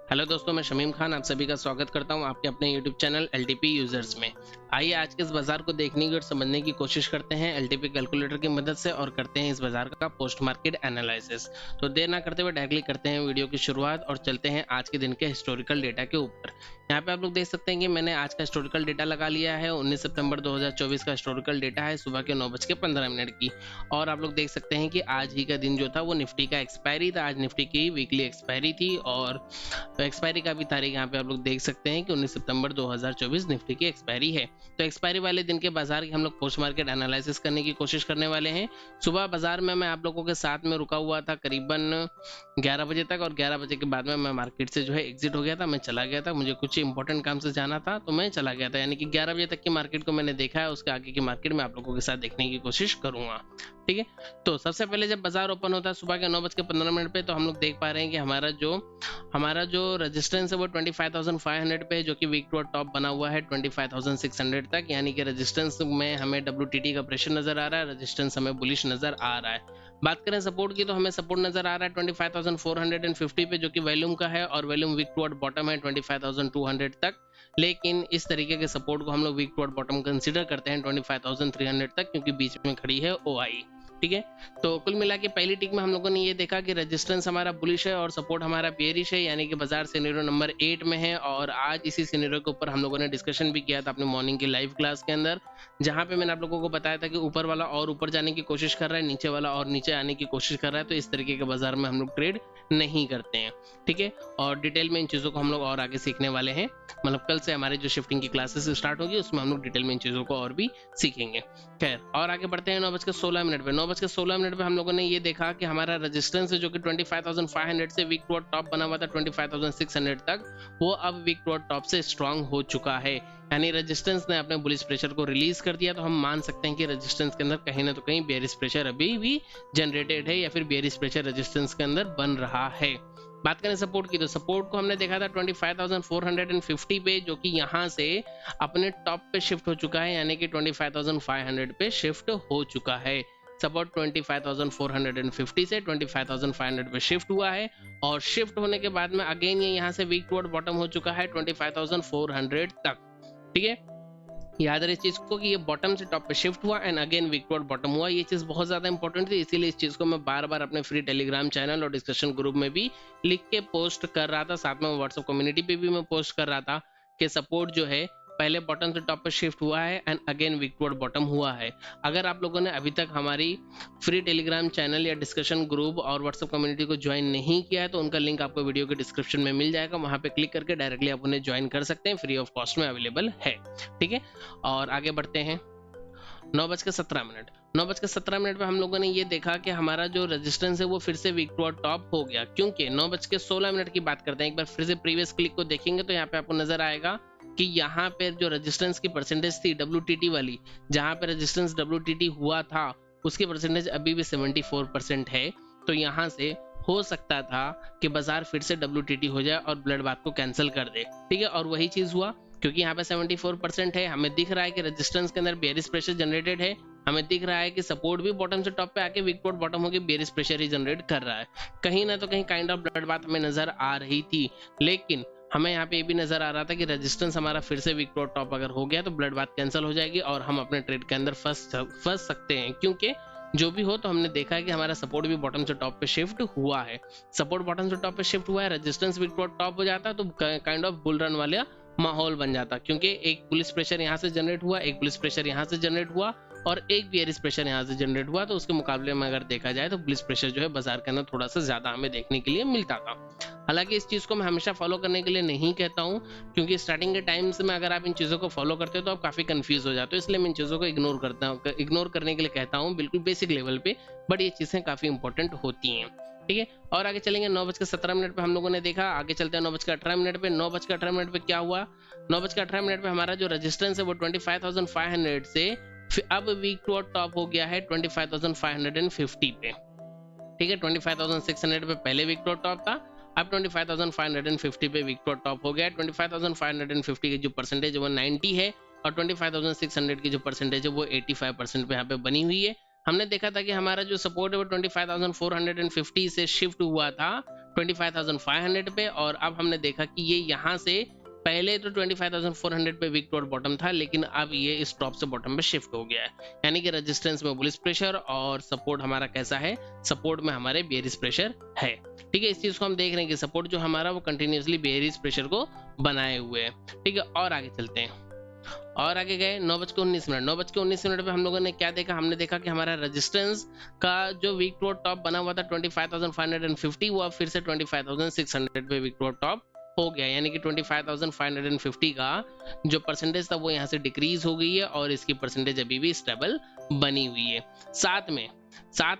Hello दोस्तों, मैं शमीम खान आप सभी का स्वागत करता हूं आपके अपने यूट्यूब चैनल एलटीपी यूजर्स में। आइए आज के इस बाजार को देखने की और समझने की कोशिश करते हैं एलटीपी कैलकुलेटर की मदद से और करते हैं इस बाजार का पोस्ट मार्केट एनालिसिस। तो देर ना करते हुए डायरेक्टली करते हैं वीडियो की शुरुआत और चलते हैं आज के दिन के हिस्टोरिकल डेटा के ऊपर। यहाँ पे आप लोग देख सकते हैं कि मैंने आज का हिस्टोरिकल डेटा लगा लिया है। 19 सितंबर 2024 का हिस्टोरिकल डेटा है, सुबह के 9:15 की। और आप लोग देख सकते हैं कि आज ही का दिन जो था वो निफ्टी का एक्सपायरी था। आज निफ्टी की वीकली एक्सपायरी थी और एक्सपायरी का भी तारीख यहाँ पे आप लोग देख सकते हैं कि 19 सितंबर 2024 निफ्टी की एक्सपायरी है। तो एक्सपायरी वाले दिन के बाजार की हम लोग पोस्ट मार्केट एनालिसिस करने की कोशिश करने वाले हैं। सुबह बाजार में मैं आप लोगों के साथ में रुका हुआ था करीबन 11 बजे तक, और 11 बजे के बाद में मैं मार्केट से जो है एग्जिट हो गया था। मैं चला गया था, मुझे कुछ इंपॉर्टेंट काम से जाना था तो मैं चला गया था। यानी कि 11 बजे तक की मार्केट को मैंने देखा है, उसके आगे की मार्केट में आप लोगों के साथ देखने की कोशिश करूंगा। ठीक है, तो सबसे पहले जब बाजार ओपन होता है सुबह के 9:15 पे, तो हम लोग देख पा रहे हैं कि हमारा जो रेजिस्टेंस है वो 25,500 पे है, जो कि वीक टू टॉप बना हुआ है 25,600 तक। यानी कि रेजिस्टेंस में हमें WTT का प्रेशर नजर आ रहा है, रेजिस्टेंस हमें बुलिश नजर आ रहा है। बात करें सपोर्ट की, तो हमें सपोर्ट नजर आ रहा है 25,450 पे, जो कि वॉल्यूम का है, और वॉल्यूम वीक टू बॉटम है 25,200 तक। लेकिन इस तरीके के सपोर्ट को हम लोग वीक टू बॉटम कंसीडर करते हैं 25,300 तक, क्योंकि बीच में खड़ी है OI। ठीक है, तो कुल मिला के पहली टिक में हम लोगों ने ये देखा कि रेजिस्टेंस हमारा बुलिश है और सपोर्ट हमारा बेयरिश है, यानी कि बाजार सिनेरियो नंबर 8 में है। और आज इसी सिनेरियो के ऊपर हम लोगों ने डिस्कशन भी किया था अपने मॉर्निंग की लाइव क्लास के अंदर, जहां पे मैंने आप लोगों को बताया था कि ऊपर वाला और ऊपर जाने की कोशिश कर रहा है, नीचे वाला और नीचे आने की कोशिश कर रहा है। तो इस तरीके के बाजार में हम लोग ट्रेड नहीं करते हैं। ठीक है, और डिटेल में इन चीज़ों को हम लोग और आगे सीखने वाले हैं। मतलब कल से हमारे जो शिफ्टिंग की क्लासेस स्टार्ट होगी उसमें हम लोग डिटेल में इन चीज़ों को और भी सीखेंगे। खैर, और आगे बढ़ते हैं 9:16 पे। 9:16 पे हम लोगों ने ये देखा कि हमारा रेजिस्टेंस है जो कि 25,500 से वीक टू टॉप बना हुआ था 25,600 तक, वो अब वीक टू टॉप से स्ट्रांग हो चुका है। यानी रेजिस्टेंस ने अपने बुलिश प्रेशर को रिलीज कर दिया। तो हम मान सकते हैं कि रेजिस्टेंस के अंदर कहीं ना तो कहीं बेयरिश प्रेशर अभी भी जनरेटेड है, या फिर बेयरिश प्रेशर रेजिस्टेंस के अंदर बन रहा है। बात करें सपोर्ट की, तो सपोर्ट को हमने देखा था 25,450 पे, जो कि यहाँ से अपने टॉप पे शिफ्ट हो चुका है, यानी कि 25,500 पे शिफ्ट हो चुका है। सपोर्ट 25,450 से 25,500 पे शिफ्ट हुआ है, और शिफ्ट होने के बाद में अगेन ये यहाँ से वीक टू बॉटम हो चुका है 25,400 तक। ठीक है, याद रहे इस चीज को कि ये बॉटम से टॉप पे शिफ्ट हुआ and again weak to bottom हुआ। ये चीज बहुत ज्यादा इंपॉर्टेंट थी, इसीलिए इस चीज को मैं बार बार अपने फ्री टेलीग्राम चैनल और डिस्कशन ग्रुप में भी लिख के पोस्ट कर रहा था, साथ में व्हाट्सएप कम्युनिटी पे भी मैं पोस्ट कर रहा था कि सपोर्ट जो है पहले बॉटम से टॉप पे शिफ्ट हुआ है and again weak to bottom हुआ है। अगर आप लोगों ने अभी तक हमारी फ्री टेलीग्राम चैनल या डिस्कशन ग्रुप और व्हाट्सएप कम्युनिटी को ज्वाइन नहीं किया है, तो उनका लिंक आपको वीडियो के डिस्क्रिप्शन में मिल जाएगा, वहां पे क्लिक करके डायरेक्टली आप उन्हें ज्वाइन कर सकते हैं, फ्री ऑफ कॉस्ट में अवेलेबल है। ठीक है, और आगे बढ़ते हैं 9:17। 9:17 पे हम लोगों ने ये देखा कि हमारा जो रेजिस्टेंस है वो फिर से वीक टू टॉप हो गया, क्योंकि 9:16 की बात करते हैं। एक बार फिर से प्रीवियस क्लिक को देखेंगे तो यहाँ पे आपको नजर आएगा कि यहाँ पे जो रेजिस्टेंस की परसेंटेज थी WTT वाली, जहाँ पे रेजिस्टेंस WTT हुआ था उसकी परसेंटेज अभी भी 74% है। तो यहाँ से हो सकता था कि बाजार फिर से WTT हो जाए और ब्लड बाथ को कैंसिल कर दे। ठीक है, और वही चीज हुआ, क्योंकि यहाँ पे 74% है। हमें दिख रहा है कि रेजिस्टेंस के अंदर बेयरिश प्रेशर जनरेटेड है, हमें दिख रहा है कि सपोर्ट भी बॉटम से टॉप पे आके वीक टू बॉटम होके बेयरिश प्रेशर ही जनरेट कर रहा है। कहीं ना तो कहीं काइंड ऑफ ब्लड बाथ हमें नजर आ रही थी, लेकिन हमें यहाँ पे ये भी नजर आ रहा था कि रेजिस्टेंस हमारा फिर से वीक टू टॉप अगर हो गया तो ब्लड बाथ कैंसिल हो जाएगी और हम अपने ट्रेड के अंदर फंस सकते हैं। क्योंकि जो भी हो, तो हमने देखा है कि हमारा सपोर्ट भी बॉटम से टॉप पे शिफ्ट हुआ है। सपोर्ट बॉटम से टॉप पे शिफ्ट हुआ है, रेजिस्टेंस वीक टू टॉप हो जाता है तो काइंड ऑफ बुल रन वाला माहौल बन जाता, क्योंकि एक बुलिश प्रेशर यहाँ से जनरेट हुआ, एक बुलिश प्रेशर यहाँ से जनरेट हुआ और एक बेयरिश प्रेशर यहाँ से जनरेट हुआ। तो उसके मुकाबले में अगर देखा जाए तो बुलिश प्रेशर जो है बाजार के अंदर थोड़ा सा ज्यादा हमें देखने के लिए मिलता था। हालांकि इस चीज को मैं हमेशा फॉलो करने के लिए नहीं कहता हूँ, क्योंकि स्टार्टिंग के टाइम्स में अगर आप इन चीजों को फॉलो करते हो तो आप काफी कंफ्यूज हो जाते हो, इसलिए मैं इन चीजों को इग्नोर करने के लिए कहता हूँ, बिल्कुल बेसिक लेवल पे, बट ये चीजें काफी इंपॉर्टेंट होती हैं। ठीक है, और आगे चलेंगे 9:17 पे हम लोगों ने देखा। आगे चलते हैं 9:18 पे। 9:18 पे क्या हुआ, 9:18 पे हमारा जो रेजिस्टेंस है वो 25,500 से अब वीक टू टॉप हो गया है 25,550 पे। ठीक है, 25,600 पे पहले वीक टू टॉप था, अब 25,550 पे वीक टू टॉप हो गया। 25,550 की जो परसेंटेज है वो 90 है, और 25,600 की जो परसेंटेज है वो 85% पे यहाँ पे बनी हुई है। हमने देखा था कि हमारा जो सपोर्ट है वो 25,450 से शिफ्ट हुआ था 25,500 पे, और अब हमने देखा कि ये यहाँ से पहले तो 25,400 पे वीक टू बॉटम था, लेकिन अब ये इस टॉप से बॉटम पे शिफ्ट हो गया है। यानी कि रेजिस्टेंस में बुलिश प्रेशर और सपोर्ट हमारा कैसा है, सपोर्ट में हमारे बेयरिश प्रेशर है। ठीक है, इस चीज को हम देख रहे हैं कि सपोर्ट जो हमारा वो कंटिन्यूसली बेयरिश प्रेशर को बनाए हुए है। ठीक है, और आगे चलते हैं, और आगे गए 9:19। 9:19 पे हम लोगों ने क्या देखा, हमने देखा कि हमारा रेजिस्टेंस का जो वीक टू टॉप बना हुआ था 25,550, वो अब फिर से 25,600 पे वीक टू टॉप हो गया। यानी कि 25,550 का जो परसेंटेज था वो यहाँ से डिक्रीज हो गई है, और इसकी परसेंटेज अभी भी स्टेबल बनी हुई है। साथ में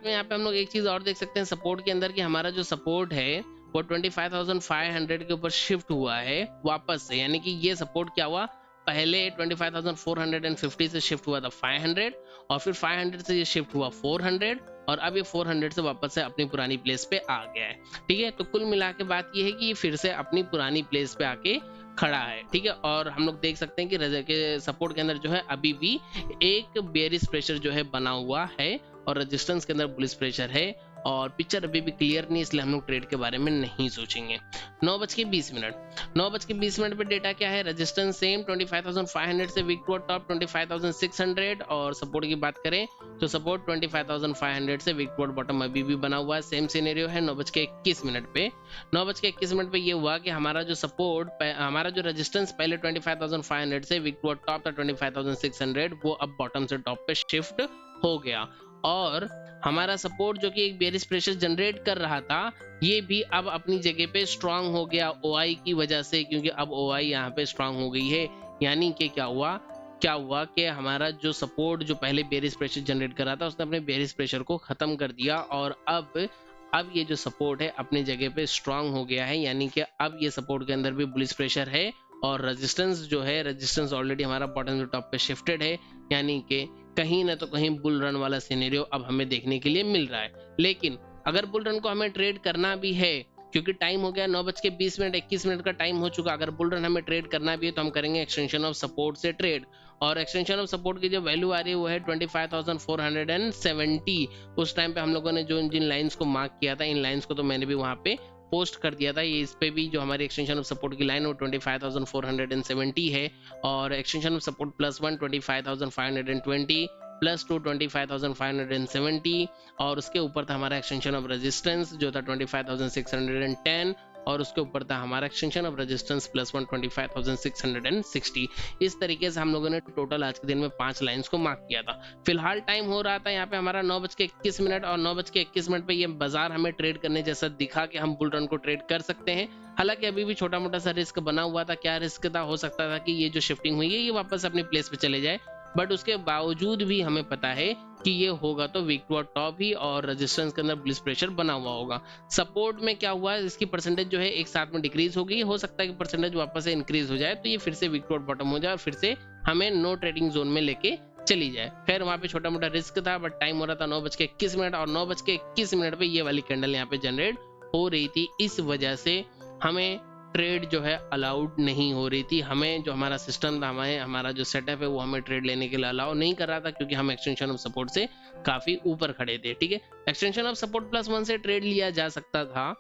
यहाँ पे हम लोग एक चीज और देख सकते हैं सपोर्ट के अंदर, कि हमारा जो सपोर्ट है वो 25,500 के ऊपर शिफ्ट हुआ है वापस से। यानी कि ये सपोर्ट क्या हुआ, पहले 25,450 से शिफ्ट हुआ था 500, और फिर 500 से ये शिफ्ट हुआ 400, और अब ये 400 से वापस से अपनी पुरानी प्लेस पे आ गया है। ठीक है, तो कुल मिला के बात ये है कि ये फिर से अपनी पुरानी प्लेस पे आके खड़ा है। ठीक है, और हम लोग देख सकते हैं कि सपोर्ट के अंदर जो है अभी भी एक बेयरिश प्रेशर जो है बना हुआ है, और रेजिस्टेंस के अंदर बुलिश प्रेशर है, और पिक्चर अभी भी क्लियर नहीं, इसलिए हम लोग ट्रेड के बारे में नहीं सोचेंगे। 9:20 पे डेटा क्या है, रेजिस्टेंस सेम 25,500 से वीक टू टॉप 25,600, और सपोर्ट की बात करें तो सपोर्ट 25,500 से वीक टू बॉटम अभी भी बना हुआ है। सेम सिनेरियो है 9:21 पे। 9:21 पे ये हुआ कि हमारा जो सपोर्ट, हमारा जो रेजिस्टेंस पहले 25,500 से वीक टू टॉप था 25,600, वो अब बॉटम से टॉप पे शिफ्ट हो गया, और हमारा सपोर्ट जो कि एक बेयरिश प्रेशर जनरेट कर रहा था, ये भी अब अपनी जगह पे स्ट्रांग हो गया ओआई की वजह से, क्योंकि अब ओआई यहाँ पे स्ट्रांग हो गई है। यानी कि क्या हुआ कि हमारा जो सपोर्ट जो पहले बेयरिश प्रेशर जनरेट कर रहा था, उसने अपने बेयरिश प्रेशर को खत्म कर दिया, और अब ये जो सपोर्ट है अपनी जगह पे स्ट्रांग हो गया है। यानी कि अब ये सपोर्ट के अंदर भी बुलिश प्रेशर है, और रेजिस्टेंस जो है, रेजिस्टेंस ऑलरेडी हमारा बॉटम टू टॉप पे शिफ्टेड है। यानी कि कहीं ना तो कहीं बुल रन वाला सिनेरियो अब हमें देखने के लिए मिल रहा है। लेकिन अगर बुल रन को हमें ट्रेड करना भी है, क्योंकि टाइम हो गया 9:20 का टाइम हो चुका, अगर बुल रन हमें ट्रेड करना भी है तो हम करेंगे एक्सटेंशन ऑफ सपोर्ट से ट्रेड, और एक्सटेंशन ऑफ सपोर्ट की जो वैल्यू आ रही है वो है 25,470। उस टाइम पे हम लोगों ने जो जिन लाइंस को मार्क किया था, इन लाइंस को तो मैंने भी वहां पे पोस्ट कर दिया था। ये इस पे भी जो हमारी एक्सटेंशन ऑफ सपोर्ट की लाइन वो 25,470 है, और एक्सटेंशन ऑफ सपोर्ट +1 25,520 +2 25,570, और उसके ऊपर था हमारा एक्सटेंशन ऑफ रेजिस्टेंस जो था 25,610, और उसके ऊपर था हमारा एक्सटेंशन ऑफ रेजिस्टेंस +1 25,660। इस तरीके से हम लोगों ने टोटल आज के दिन में 5 लाइंस को मार्क किया था। फिलहाल टाइम हो रहा था यहाँ पे हमारा 9:21, और 9:21 पे ये बाजार हमें ट्रेड करने जैसा दिखा कि हम बुल रन को ट्रेड कर सकते हैं। हालांकि अभी भी छोटा मोटा सा रिस्क बना हुआ था। क्या रिस्क था, हो सकता था कि ये जो शिफ्टिंग हुई है ये वापस अपनी प्लेस पे चले जाए, बट उसके बावजूद भी हमें पता है कि ये होगा तो वीक टू टॉप ही, और रेजिस्टेंस के अंदर बुलिश प्रेशर बना हुआ होगा। सपोर्ट में क्या हुआ, इसकी परसेंटेज जो है एक साथ में डिक्रीज हो गई, हो सकता है कि परसेंटेज वापस से इंक्रीज हो जाए, तो ये फिर से वीक टू बॉटम हो जाए, और फिर से हमें नो ट्रेडिंग जोन में लेके चली जाए। खैर वहां पे छोटा मोटा रिस्क था, बट टाइम हो रहा था 9:21, और 9:21 पे ये वाली कैंडल यहाँ पे जनरेट हो रही थी। इस वजह से हमें ट्रेड जो है अलाउड नहीं हो रही थी। हमें जो हमारा सिस्टम था, हमारा जो सेटअप है वो हमें ट्रेड लेने के लिए अलाउ नहीं कर रहा था, क्योंकि हम एक्सटेंशन ऑफ सपोर्ट से काफी ऊपर खड़े थे। ठीक है, एक्सटेंशन ऑफ सपोर्ट +1 से ट्रेड लिया जा सकता था,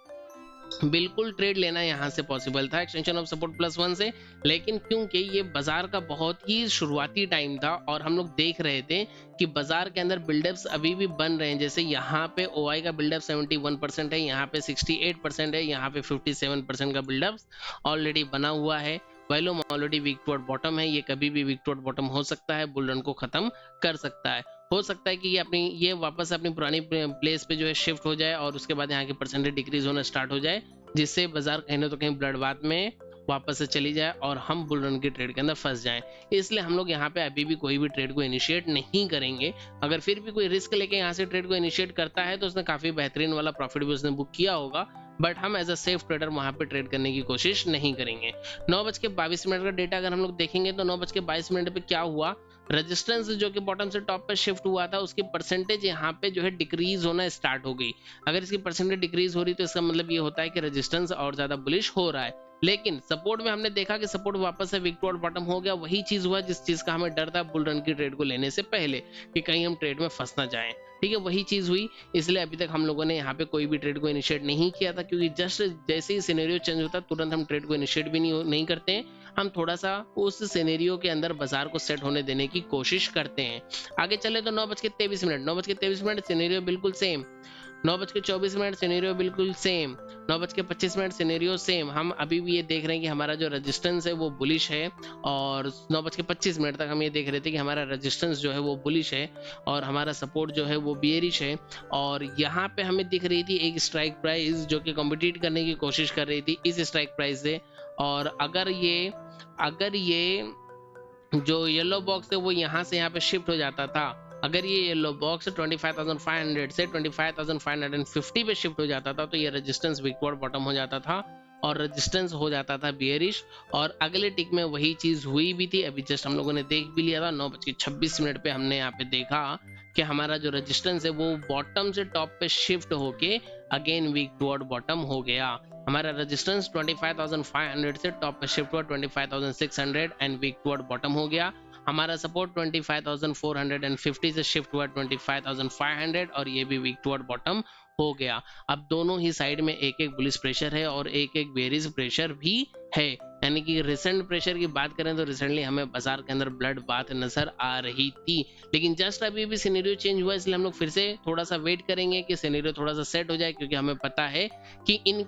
बिल्कुल ट्रेड लेना यहाँ से पॉसिबल था एक्सटेंशन ऑफ सपोर्ट +1 से, लेकिन क्योंकि ये बाजार का बहुत ही शुरुआती टाइम था और हम लोग देख रहे थे कि बाजार के अंदर बिल्डअप्स अभी भी बन रहे हैं। जैसे यहाँ पे ओआई का बिल्डअप 71% है, यहाँ पे 68% है, यहाँ पे 57% का बिल्डअप ऑलरेडी बना हुआ है। Volume already weak to bottom है, ये कभी भी वीक टू बॉटम हो सकता है, बुल रन को खत्म कर सकता है। हो सकता है कि ये वापस अपनी पुरानी प्लेस पे जो है शिफ्ट हो जाए और उसके बाद यहाँ की परसेंटेज डिक्रीज होना स्टार्ट हो जाए, जिससे बाजार कहीं ना तो कहीं ब्लडबाथ में वापस से चली जाए और हम बुल रन की ट्रेड के अंदर फंस जाएं। इसलिए हम लोग यहाँ पे अभी भी कोई भी ट्रेड को इनिशिएट नहीं करेंगे। अगर फिर भी कोई रिस्क लेके यहाँ से ट्रेड को इनिशिएट करता है तो उसने काफी बेहतरीन वाला प्रॉफिट भी उसने बुक किया होगा, बट हम एज अ सेफ ट्रेडर वहां पे ट्रेड करने की कोशिश नहीं करेंगे। 9:22 का डेटा अगर हम लोग देखेंगे तो 9:22 पे क्या हुआ, रेजिस्टेंस जो कि बॉटम से टॉप पे शिफ्ट हुआ था उसकी परसेंटेज यहाँ पे जो है डिक्रीज होना स्टार्ट हो गई। अगर इसकी परसेंटेज डिक्रीज हो रही तो इसका मतलब ये होता है कि रेजिस्टेंस और ज्यादा बुलिश हो रहा है। लेकिन सपोर्ट में हमने देखा कि सपोर्ट वापस से वीक टू बॉटम हो गया। वही चीज हुआ जिस चीज का हमें डर था बुल रन की ट्रेड को लेने से पहले कि कहीं हम ट्रेड में फंस ना जाएं। ठीक है, वही चीज हुई, इसलिए अभी तक हम लोगों ने यहाँ पे कोई भी ट्रेड को इनिशिएट नहीं किया था, क्योंकि जस्ट जैसे ही सिनेरियो चेंज होता है तुरंत हम ट्रेड को इनिशिएट भी नहीं करते हैं। हम थोड़ा सा उस सिनेरियो के अंदर बाजार को सेट होने देने की कोशिश करते हैं। आगे चले तो 9:23, 9:23 सिनेरियो बिल्कुल सेम, 9:24 सिनेरियो बिल्कुल सेम, 9:25 सिनेरियो सेम। हम अभी भी ये देख रहे हैं कि हमारा जो रेजिस्टेंस है वो बुलिश है, और 9:25 तक हम ये देख रहे थे कि हमारा रेजिस्टेंस जो है वो बुलिश है और हमारा सपोर्ट जो है वो बियरिश है। और यहाँ पे हमें दिख रही थी एक स्ट्राइक प्राइस जो कि कॉम्पिटिट करने की कोशिश कर रही थी इस स्ट्राइक प्राइस से, और अगर ये जो येलो बॉक्स है वो यहाँ से यहाँ पे शिफ्ट हो जाता था, अगर ये येलो बॉक्स 25,500 से 25,550 पे शिफ्ट हो जाता था तो ये रेजिस्टेंस विकवर्ड बॉटम हो जाता था और रेजिस्टेंस हो जाता था बियरिश, और अगले टिक में वही चीज हुई भी थी। अभी जस्ट हम लोगों ने देख भी लिया था, 9:26 पे हमने यहाँ पे देखा कि हमारा जो रेजिस्टेंस है वो बॉटम से टॉप पे शिफ्ट होके अगेन वीक टुवर्ड बॉटम हो गया। हमारा रेजिस्टेंस 25,500 से टॉप पे शिफ्ट हुआ 25,600 एंड वीक टुवर्ड बॉटम हो गया। हमारा सपोर्ट 25,450 से शिफ्ट हुआ 25,500 और ये भी वीक टुवर्ड बॉटम हो गया। अब दोनों ही साइड में एक एक बुलिश प्रेशर है और एक एक बेरिश प्रेशर भी है, यानी कि रिसेंट प्रेशर की बात करें तो रिसेंटली हमें बाजार के अंदर ब्लड बात नजर आ रही थी, लेकिन जस्ट अभी भी सिनेरियो चेंज हुआ, इसलिए हम लोग फिर से थोड़ा सा वेट करेंगे कि सिनेरियो थोड़ा सा सेट हो जाए, क्योंकि हमें पता है कि इन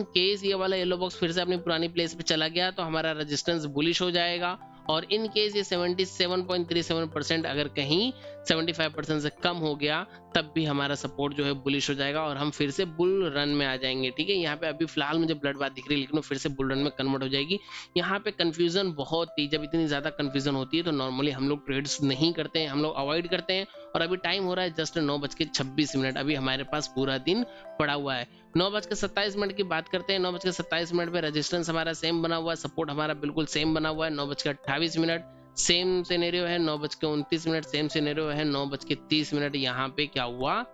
केस ये वाला येलो बॉक्स फिर से अपनी पुरानी प्लेस पे चला गया तो हमारा रेजिस्टेंस बुलिश हो जाएगा, और इन केस ये 77.37% अगर कहीं 75% से कम हो गया तब भी हमारा सपोर्ट जो है बुलिश हो जाएगा और हम फिर से बुल रन में आ जाएंगे। ठीक है, यहाँ पे अभी फिलहाल मुझे ब्लड बात दिख रही है लेकिन वो फिर से बुल रन में कन्वर्ट हो जाएगी। यहाँ पे कंफ्यूजन बहुत थी, जब इतनी ज्यादा कंफ्यूजन होती है तो नॉर्मली हम लोग ट्रेड्स नहीं करते हैं, हम लोग अवॉइड करते हैं। और अभी टाइम हो रहा है जस्ट 9:26, अभी हमारे पास पूरा दिन पड़ा हुआ है। 9:27 की बात करते हैं। 9:27 पे रेजिस्टेंस हमारा सेम बना हुआ है, सपोर्ट हमारा बिल्कुल सेम बना हुआ है। 9:28 सेम सिनेरियो है। 9:29 सेम सिनेरियो है। 9:30 यहाँ पे क्या हुआ,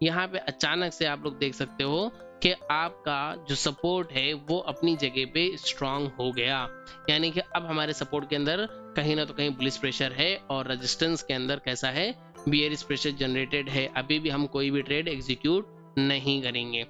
यहाँ पे अचानक से आप लोग देख सकते हो कि आपका जो सपोर्ट है वो अपनी जगह पे स्ट्रांग हो गया, यानी कि अब हमारे सपोर्ट के अंदर कहीं ना तो कहीं बुलिश प्रेशर है और रेजिस्टेंस के अंदर कैसा है, बियरिश प्रेशर जनरेटेड है। अभी भी हम कोई भी ट्रेड एग्जीक्यूट नहीं करेंगे।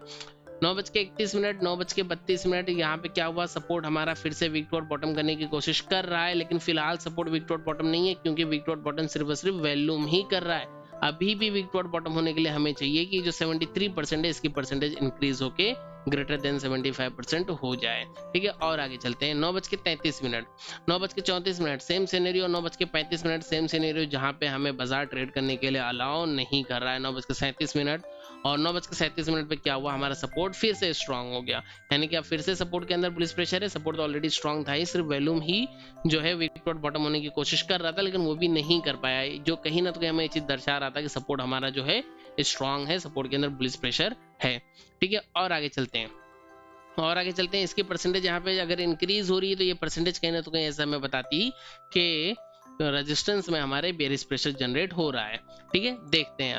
9:31 9:32 यहाँ पे क्या हुआ, सपोर्ट हमारा फिर से विक टुवर्ड बॉटम करने की कोशिश कर रहा है, लेकिन फिलहाल सपोर्ट विक टुवर्ड बॉटम नहीं है क्योंकि विक टुवर्ड बॉटम सिर्फ और सिर्फ वॉल्यूम ही कर रहा है। अभी भी विक टुवर्ड बॉटम होने के लिए हमें चाहिए कि जो 73% है इसकी परसेंटेज इंक्रीज होके ग्रेटर देन 75% हो जाए। ठीक है, और आगे चलते हैं। 9:33 9:34 सेम सिनेरियो। 9:35 सेम सिनेरियो जहां पे हमें बाजार ट्रेड करने के लिए अलाउ नहीं कर रहा है। 9:37 और 9:37 पे क्या हुआ, हमारा सपोर्ट फिर से स्ट्रांग हो गया, यानी कि अब फिर से सपोर्ट के अंदर बुलिश प्रेशर है। सपोर्ट तो ऑलरेडी स्ट्रांग था ही, सिर्फ वॉल्यूम ही जो है विक टुवर्ड बॉटम होने की कोशिश कर रहा था लेकिन वो भी नहीं कर पाया, जो कहीं ना कहीं हमें ये चीज दर्शा रहा था कि सपोर्ट हमारा जो है स्ट्रांग है, सपोर्ट के अंदर बुलिश प्रेशर है। ठीक है, और आगे चलते हैं। इसकी परसेंटेज यहाँ पे अगर इंक्रीज हो रही है तो ये परसेंटेज कहीं ना तो कहीं ऐसा हमें बताती कि रेजिस्टेंस में हमारे बेरिश प्रेशर जनरेट हो रहा है। ठीक है, देखते हैं।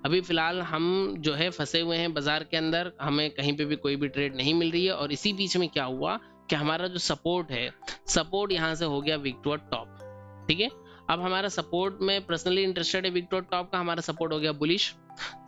अभी फिलहाल हम जो है फंसे हुए हैं बाजार के अंदर, हमें कहीं पे भी कोई भी ट्रेड नहीं मिल रही है। और इसी बीच में क्या हुआ कि हमारा जो सपोर्ट है, सपोर्ट यहाँ से हो गया विक टुवर्ड टॉप। ठीक है, अब हमारा सपोर्ट में पर्सनली इंटरेस्टेड है विक टुवर्ड टॉप का, हमारा सपोर्ट हो गया बुलिश।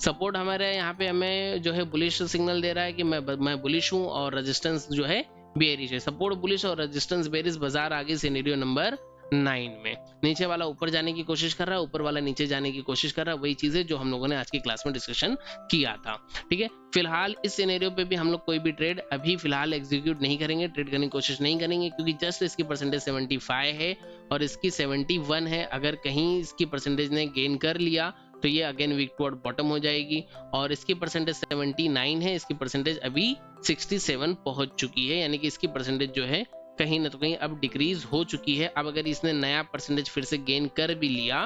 सपोर्ट हमारे यहाँ पे हमें जो है बुलिश सिग्नल दे रहा है कि मैं बुलिश हूँ, और रेजिस्टेंस जो है बेरिश है। सपोर्ट बुलिश और रेजिस्टेंस बेरिश, बाजार आगे सिनेरियो नंबर 9 में। नीचे वाला ऊपर जाने की कोशिश कर रहा है, ऊपर वाला नीचे जाने की कोशिश कर रहा है, वही चीजें जो हम लोगों ने आज की क्लास में डिस्कशन किया था। ठीक है, फिलहाल इस सिनेरियो पे भी हम लोग कोई भी ट्रेड अभी फिलहाल एग्जीक्यूट नहीं करेंगे, ट्रेड करने की कोशिश नहीं करेंगे, क्योंकि जस्ट इसकी परसेंटेज 75 है और इसकी 71 है। अगर कहीं इसकी परसेंटेज ने गेन कर लिया तो ये अगेन विक टुवर्ड बॉटम हो जाएगी, और इसकी परसेंटेज 79 है, इसकी परसेंटेज अभी 67 पहुंच चुकी है, यानी कि इसकी परसेंटेज जो है कहीं ना तो कहीं अब डिक्रीज हो चुकी है। अब अगर इसने नया परसेंटेज फिर से गेन कर भी लिया,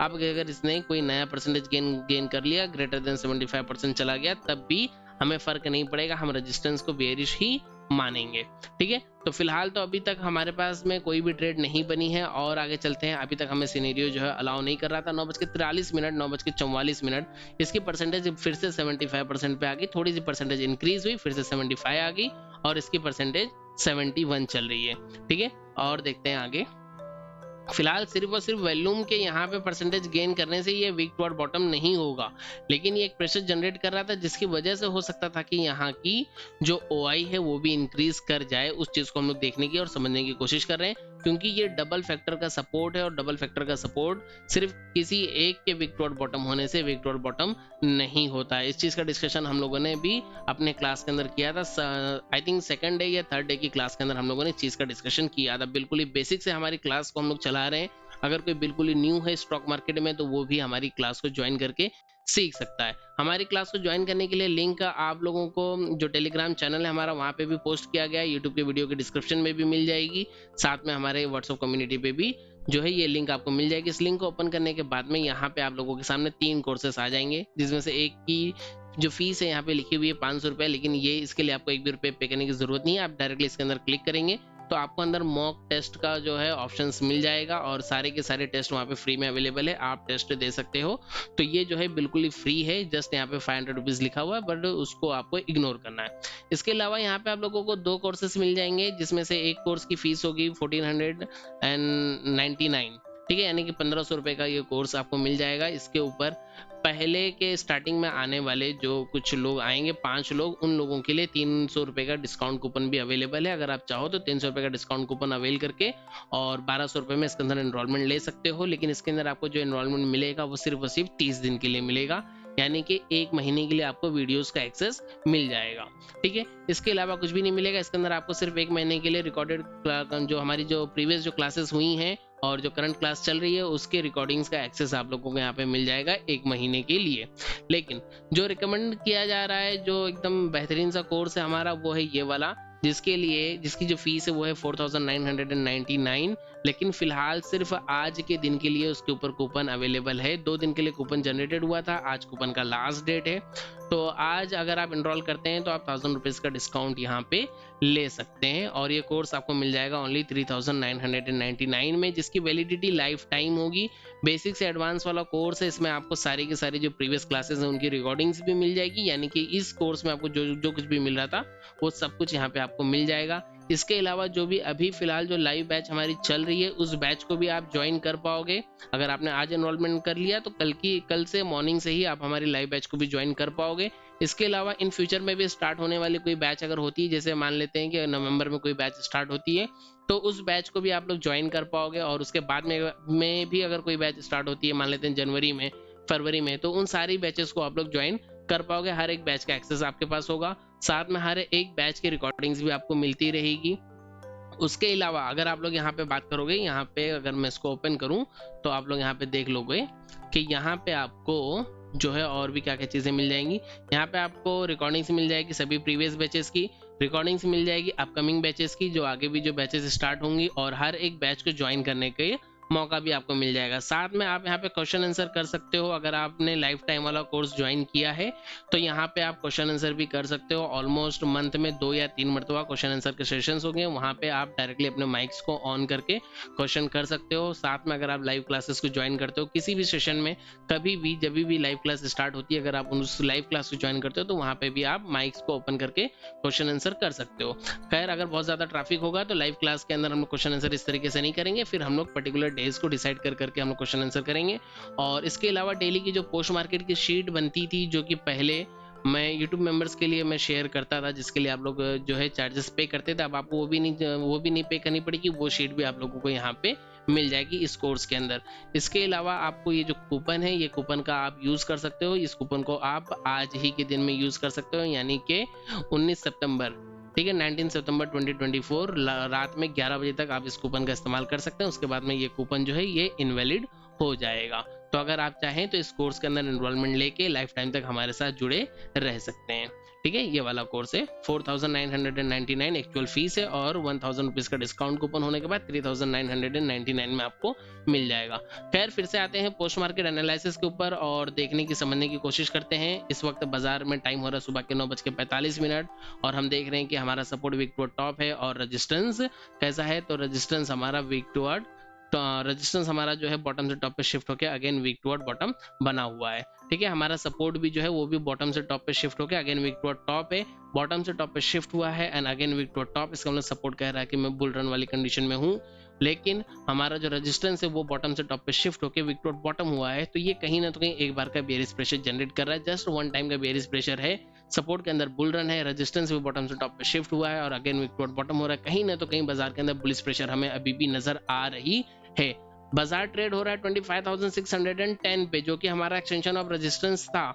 अब अगर इसने कोई नया परसेंटेज गेन कर लिया, ग्रेटर देन 75% चला गया, तब भी हमें फर्क नहीं पड़ेगा, हम रेजिस्टेंस को बेरिश ही मानेंगे। ठीक है, तो फिलहाल तो अभी तक हमारे पास में कोई भी ट्रेड नहीं बनी है, और आगे चलते हैं। अभी तक हमें सिनेरियो जो है अलाउ नहीं कर रहा था। 9:43 9:44 इसकी परसेंटेज फिर से 75% पे आ गई, थोड़ी सी परसेंटेज इंक्रीज हुई, फिर से 75 आ गई और इसकी परसेंटेज 71 चल रही है। ठीक है, और देखते हैं आगे। फिलहाल सिर्फ और सिर्फ वॉल्यूम के यहाँ पे परसेंटेज गेन करने से ये वीक टुवर्ड बॉटम नहीं होगा, लेकिन ये एक प्रेशर जनरेट कर रहा था जिसकी वजह से हो सकता था कि यहाँ की जो OI है वो भी इंक्रीज कर जाए। उस चीज को हम लोग देखने की और समझने की कोशिश कर रहे हैं, क्योंकि ये डबल फैक्टर का सपोर्ट है और डबल फैक्टर का सपोर्ट सिर्फ किसी एक के वीक टुवर्ड बॉटम होने से वीक टुवर्ड बॉटम नहीं होता है। इस चीज का डिस्कशन हम लोगों ने भी अपने क्लास के अंदर किया था। आई थिंक सेकंड डे या थर्ड डे की क्लास के अंदर हम लोगों ने इस चीज का डिस्कशन किया था। बिल्कुल ही बेसिक से हमारी क्लास को हम लोग चला रहे हैं। अगर कोई बिल्कुल ही न्यू है स्टॉक मार्केट में तो वो भी हमारी क्लास को ज्वाइन करके सीख सकता है। हमारी क्लास को ज्वाइन करने के लिए लिंक आप लोगों को जो टेलीग्राम चैनल है हमारा वहाँ पे भी पोस्ट किया गया है, यूट्यूब के वीडियो के डिस्क्रिप्शन में भी मिल जाएगी, साथ में हमारे व्हाट्सएप कम्युनिटी पे भी जो है ये लिंक आपको मिल जाएगी। इस लिंक को ओपन करने के बाद में यहाँ पे आप लोगों के सामने 3 कोर्सेस आ जाएंगे, जिसमें से एक की जो फीस है यहाँ पे लिखी हुई है 500 रुपये, लेकिन ये इसके लिए आपको 1 भी रुपये पे करने की जरूरत नहीं है। आप डायरेक्टली इसके अंदर क्लिक करेंगे तो आपको अंदर मॉक टेस्ट का जो है ऑप्शंस मिल जाएगा और सारे के सारे टेस्ट वहाँ पे फ्री में अवेलेबल है, आप टेस्ट दे सकते हो। तो ये जो है बिल्कुल ही फ्री है, जस्ट यहाँ पे 500 रुपीज लिखा हुआ है, बट उसको आपको इग्नोर करना है। इसके अलावा यहाँ पे आप लोगों को 2 कोर्सेस मिल जाएंगे, जिसमें से एक कोर्स की फीस होगी 1499, ठीक है, यानी कि 1500 रुपये का ये कोर्स आपको मिल जाएगा। इसके ऊपर पहले के स्टार्टिंग में आने वाले जो कुछ लोग आएंगे 5 लोग, उन लोगों के लिए 300 रुपये का डिस्काउंट कूपन भी अवेलेबल है। अगर आप चाहो तो 300 रुपये का डिस्काउंट कूपन अवेल करके और 1200 रुपये में इसके अंदर एनरोलमेंट ले सकते हो, लेकिन इसके अंदर आपको जो एनरोलमेंट मिलेगा वो सिर्फ और सिर्फ 30 दिन के लिए मिलेगा, यानी कि 1 महीने के लिए आपको वीडियोस का एक्सेस मिल जाएगा, ठीक है। इसके अलावा कुछ भी नहीं मिलेगा। इसके अंदर आपको सिर्फ 1 महीने के लिए रिकॉर्डेड जो हमारी जो प्रीवियस जो क्लासेस हुई हैं और जो करंट क्लास चल रही है उसके रिकॉर्डिंग्स का एक्सेस आप लोगों को यहाँ पे मिल जाएगा 1 महीने के लिए। लेकिन जो रिकमेंड किया जा रहा है, जो एकदम बेहतरीन सा कोर्स है हमारा, वो है ये वाला, जिसकी जो फीस है वो है 4999, लेकिन फिलहाल सिर्फ आज के दिन के लिए उसके ऊपर कूपन अवेलेबल है। 2 दिन के लिए कूपन जनरेटेड हुआ था, आज कूपन का लास्ट डेट है। तो आज अगर आप एनरोल करते हैं तो आप 1000 रुपीज का डिस्काउंट यहाँ पे ले सकते हैं और ये कोर्स आपको मिल जाएगा ओनली 3999 में, जिसकी वैलिडिटी लाइफ टाइम होगी। बेसिक से एडवांस वाला कोर्स है, इसमें आपको सारी की सारी जो प्रीवियस क्लासेस हैं उनकी रिकॉर्डिंग्स भी मिल जाएगी, यानी कि इस कोर्स में आपको जो कुछ भी मिल रहा था वो सब कुछ यहाँ पे आपको मिल जाएगा। इसके अलावा जो भी अभी फिलहाल जो लाइव बैच हमारी चल रही है उस बैच को भी आप ज्वाइन कर पाओगे। अगर आपने आज एनरोलमेंट कर लिया तो कल से मॉर्निंग से ही आप हमारी लाइव बैच को भी ज्वाइन कर पाओगे। इसके अलावा इन फ्यूचर में भी स्टार्ट होने वाली कोई बैच अगर होती है, जैसे मान लेते हैं कि नवंबर में कोई बैच स्टार्ट होती है, तो उस बैच को भी आप लोग ज्वाइन कर पाओगे। और उसके बाद में भी अगर कोई बैच स्टार्ट होती है, मान लेते हैं जनवरी में, फरवरी में, तो उन सारी बैचेस को आप लोग ज्वाइन कर पाओगे। हर एक बैच का एक्सेस आपके पास होगा, साथ में हर एक बैच की रिकॉर्डिंग्स भी आपको मिलती रहेगी। उसके अलावा अगर आप लोग यहाँ पे बात करोगे, यहाँ पे अगर मैं इसको ओपन करूँ तो आप लोग यहाँ पे देख लोगे कि यहाँ पे आपको जो है और भी क्या क्या चीज़ें मिल जाएंगी। यहाँ पे आपको रिकॉर्डिंग्स मिल जाएगी, सभी प्रीवियस बैचेस की रिकॉर्डिंग्स मिल जाएगी, अपकमिंग बैचेस की, जो आगे भी जो बैचेस स्टार्ट होंगी, और हर एक बैच को ज्वाइन करने के मौका भी आपको मिल जाएगा। साथ में आप यहाँ पे क्वेश्चन आंसर कर सकते हो। अगर आपने लाइफ टाइम वाला कोर्स ज्वाइन किया है तो यहाँ पे आप क्वेश्चन आंसर भी कर सकते हो। ऑलमोस्ट मंथ में 2 या 3 मरतबा क्वेश्चन आंसर के सेशंस होंगे, वहाँ पे आप डायरेक्टली अपने माइक्स को ऑन करके क्वेश्चन कर सकते हो। साथ में अगर आप लाइव क्लासेस को ज्वाइन करते हो किसी भी सेशन में, कभी भी जब भी लाइव क्लास स्टार्ट होती है, अगर आप उस लाइव क्लास को ज्वाइन करते हो तो वहाँ पे भी आप माइक्स को ओपन करके क्वेश्चन आंसर कर सकते हो। खैर, अगर बहुत ज्यादा ट्रैफिक होगा तो लाइव क्लास के अंदर हम लोग क्वेश्चन आंसर इस तरीके से नहीं करेंगे, फिर हम लोग पर्टिकुलर डेज को डिसाइड करके हम लोग क्वेश्चन आंसर करेंगे। और इसके अलावा डेली की जो पोस्ट मार्केट की शीट बनती थी, जो कि पहले मैं यूट्यूब मेंबर्स के लिए मैं शेयर करता था, जिसके लिए आप लोग जो है चार्जेस पे करते थे, अब आपको वो भी नहीं पे करनी पड़ेगी। वो शीट भी आप लोगों को यहाँ पे मिल जाएगी इस कोर्स के अंदर। इसके अलावा आपको ये जो कूपन है, ये कूपन का आप यूज कर सकते हो। इस कूपन को आप आज ही के दिन में यूज कर सकते हो, यानी कि 19 सितंबर, ठीक है, 19 सितंबर 2024 रात में 11 बजे तक आप इस कूपन का इस्तेमाल कर सकते हैं। उसके बाद में ये कूपन जो है ये इनवैलिड हो जाएगा। तो अगर आप चाहें तो इस कोर्स के अंदर एनरोलमेंट लेके लाइफ टाइम तक हमारे साथ जुड़े रह सकते हैं, ठीक है। ये वाला कोर्स है 4999 एक्चुअल फीस है, और 1000 रुपीज का डिस्काउंट कूपन होने के बाद 3999 में आपको मिल जाएगा। खैर, फिर से आते हैं पोस्ट मार्केट एनालिसिस के ऊपर और देखने की समझने की कोशिश करते हैं। इस वक्त बाजार में टाइम हो रहा है सुबह के 9:45 और हम देख रहे हैं कि हमारा सपोर्ट वीक टू टॉप है और रेजिस्टेंस कैसा है। तो रेजिस्टेंस हमारा वीक टुवर्ड रेजिस्टेंस हमारा जो है बॉटम से टॉप पे शिफ्ट होकर अगेन वीक टुवर्ड बॉटम बना हुआ है, ठीक है। हमारा सपोर्ट भी जो है वो भी बॉटम से टॉप पे शिफ्ट होकर अगेन वीक टुवर्ड टॉप है, बॉटम से टॉप पे शिफ्ट हुआ है and again weak toward top. इसका मतलब सपोर्ट कह रहा है कि मैं बुल रन वाली कंडीशन में हूँ लेकिन हमारा जो रेजिस्टेंस है वो बॉटम से टॉप पे शिफ्ट होकर वीक टू बॉटम हुआ है, तो ये कहीं ना तो कहीं एक बार का बेयरिश प्रेशर जनरेट कर रहा है, जस्ट वन टाइम का बेयरिश प्रेशर है। सपोर्ट के अंदर बुल रन है, रेजिस्टेंस भी बॉटम से टॉप पे शिफ्ट हुआ है और अगेन वीक टू बॉटम हो रहा है। कहीं ना तो कहीं बाजार के अंदर बुलिश प्रेशर हमें अभी भी नजर आ रही है। बाजार ट्रेड हो रहा है 25,610 पे, जो कि हमारा एक्सटेंशन ऑफ रेजिस्टेंस था।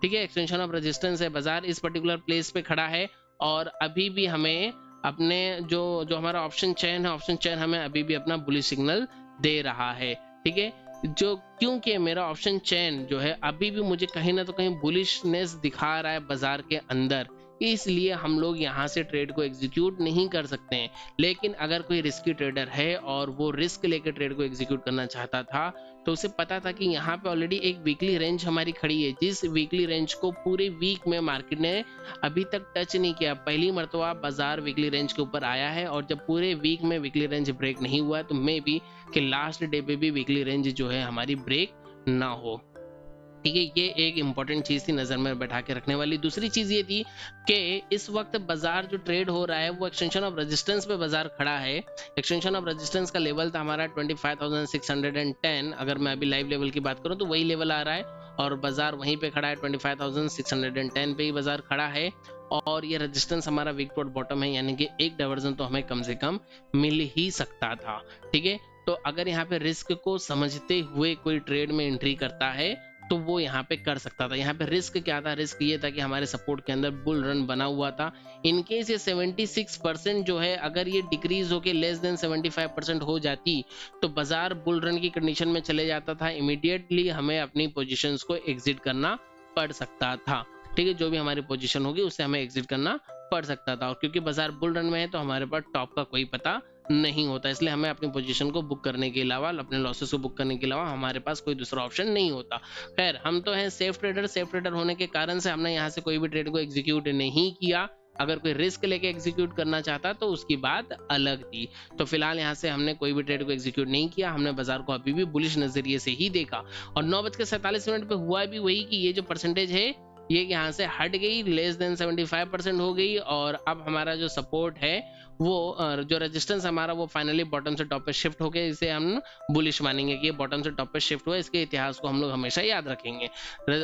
ठीक है, एक्सटेंशन ऑफ रेजिस्टेंस है, बाजार इस पर्टिकुलर प्लेस पे खड़ा है और अभी भी हमें अपने जो हमारा ऑप्शन चेन है, ऑप्शन चेन हमें अभी भी अपना बुलिश सिग्नल दे रहा है। ठीक है, जो क्योंकि मेरा ऑप्शन चेन जो है अभी भी मुझे कहीं ना तो कहीं बुलिशनेस दिखा रहा है बाजार के अंदर, इसलिए हम लोग यहाँ से ट्रेड को एग्जीक्यूट नहीं कर सकते हैं। लेकिन अगर कोई रिस्की ट्रेडर है और वो रिस्क लेकर ट्रेड को एग्जीक्यूट करना चाहता था, तो उसे पता था कि यहाँ पे ऑलरेडी एक वीकली रेंज हमारी खड़ी है, जिस वीकली रेंज को पूरे वीक में मार्केट ने अभी तक टच नहीं किया। पहली मर्तबा बाजार वीकली रेंज के ऊपर आया है और जब पूरे वीक में वीकली रेंज ब्रेक नहीं हुआ है, तो मे बी कि लास्ट डे पे भी वीकली रेंज जो है हमारी ब्रेक ना हो। ठीक है, ये एक इंपॉर्टेंट चीज थी नजर में बैठा के रखने वाली। दूसरी चीज ये थी कि इस वक्त बाजार जो ट्रेड हो रहा है वो एक्सटेंशन ऑफ रेजिस्टेंस पे बाजार खड़ा है। एक्सटेंशन ऑफ रेजिस्टेंस का लेवल था हमारा 25,610। अगर मैं अभी लाइव लेवल की बात करूं तो वही लेवल आ रहा है और बाजार वहीं पे खड़ा है, 25,610 पे ही बाजार खड़ा है। और ये रेजिस्टेंस हमारा वीक टू बॉटम है, यानी कि एक डाइवर्जन तो हमें कम से कम मिल ही सकता था। ठीक है, तो अगर यहाँ पे रिस्क को समझते हुए कोई ट्रेड में एंट्री करता है तो वो यहाँ पे कर सकता था। यहाँ पे रिस्क क्या था? रिस्क ये था कि हमारे सपोर्ट के अंदर बुल रन बना हुआ था। इनकेस ये 76% जो है अगर ये डिक्रीज होके लेस देन 75% हो जाती तो बाजार बुल रन की कंडीशन में चले जाता था। इमीडिएटली हमें अपनी पोजीशंस को एग्जिट करना पड़ सकता था। ठीक है, जो भी हमारी पोजीशन होगी उससे हमें एग्जिट करना पड़ सकता था। और क्योंकि बाजार बुल रन में है तो हमारे पास टॉप का कोई पता नहीं होता, इसलिए हमें अपनी पोजीशन को बुक करने के अलावा, अपने लॉसेस को बुक करने के अलावा हमारे पास कोई दूसरा ऑप्शन नहीं होता। खैर, हम तो हैं सेफ ट्रेडर। सेफ ट्रेडर होने के कारण से हमने यहाँ से कोई भी ट्रेड को एग्जीक्यूट नहीं किया। अगर कोई रिस्क लेके एग्जीक्यूट करना चाहता तो उसकी बात अलग थी। तो फिलहाल यहाँ से हमने कोई भी ट्रेड को एग्जीक्यूट नहीं किया, हमने बाजार को अभी भी बुलिश नजरिए से ही देखा। और 9:47 पे हुआ भी वही कि ये जो परसेंटेज है ये यहाँ से हट गई, लेस देन 75% हो गई। और अब हमारा जो सपोर्ट है वो जो रेजिस्टेंस हमारा वो फाइनली बॉटम से टॉप पे शिफ्ट हो गया। इसे हम बुलिश मानेंगे कि ये बॉटम से टॉप पे शिफ्ट हुआ। इसके इतिहास को हम लोग हमेशा याद रखेंगे।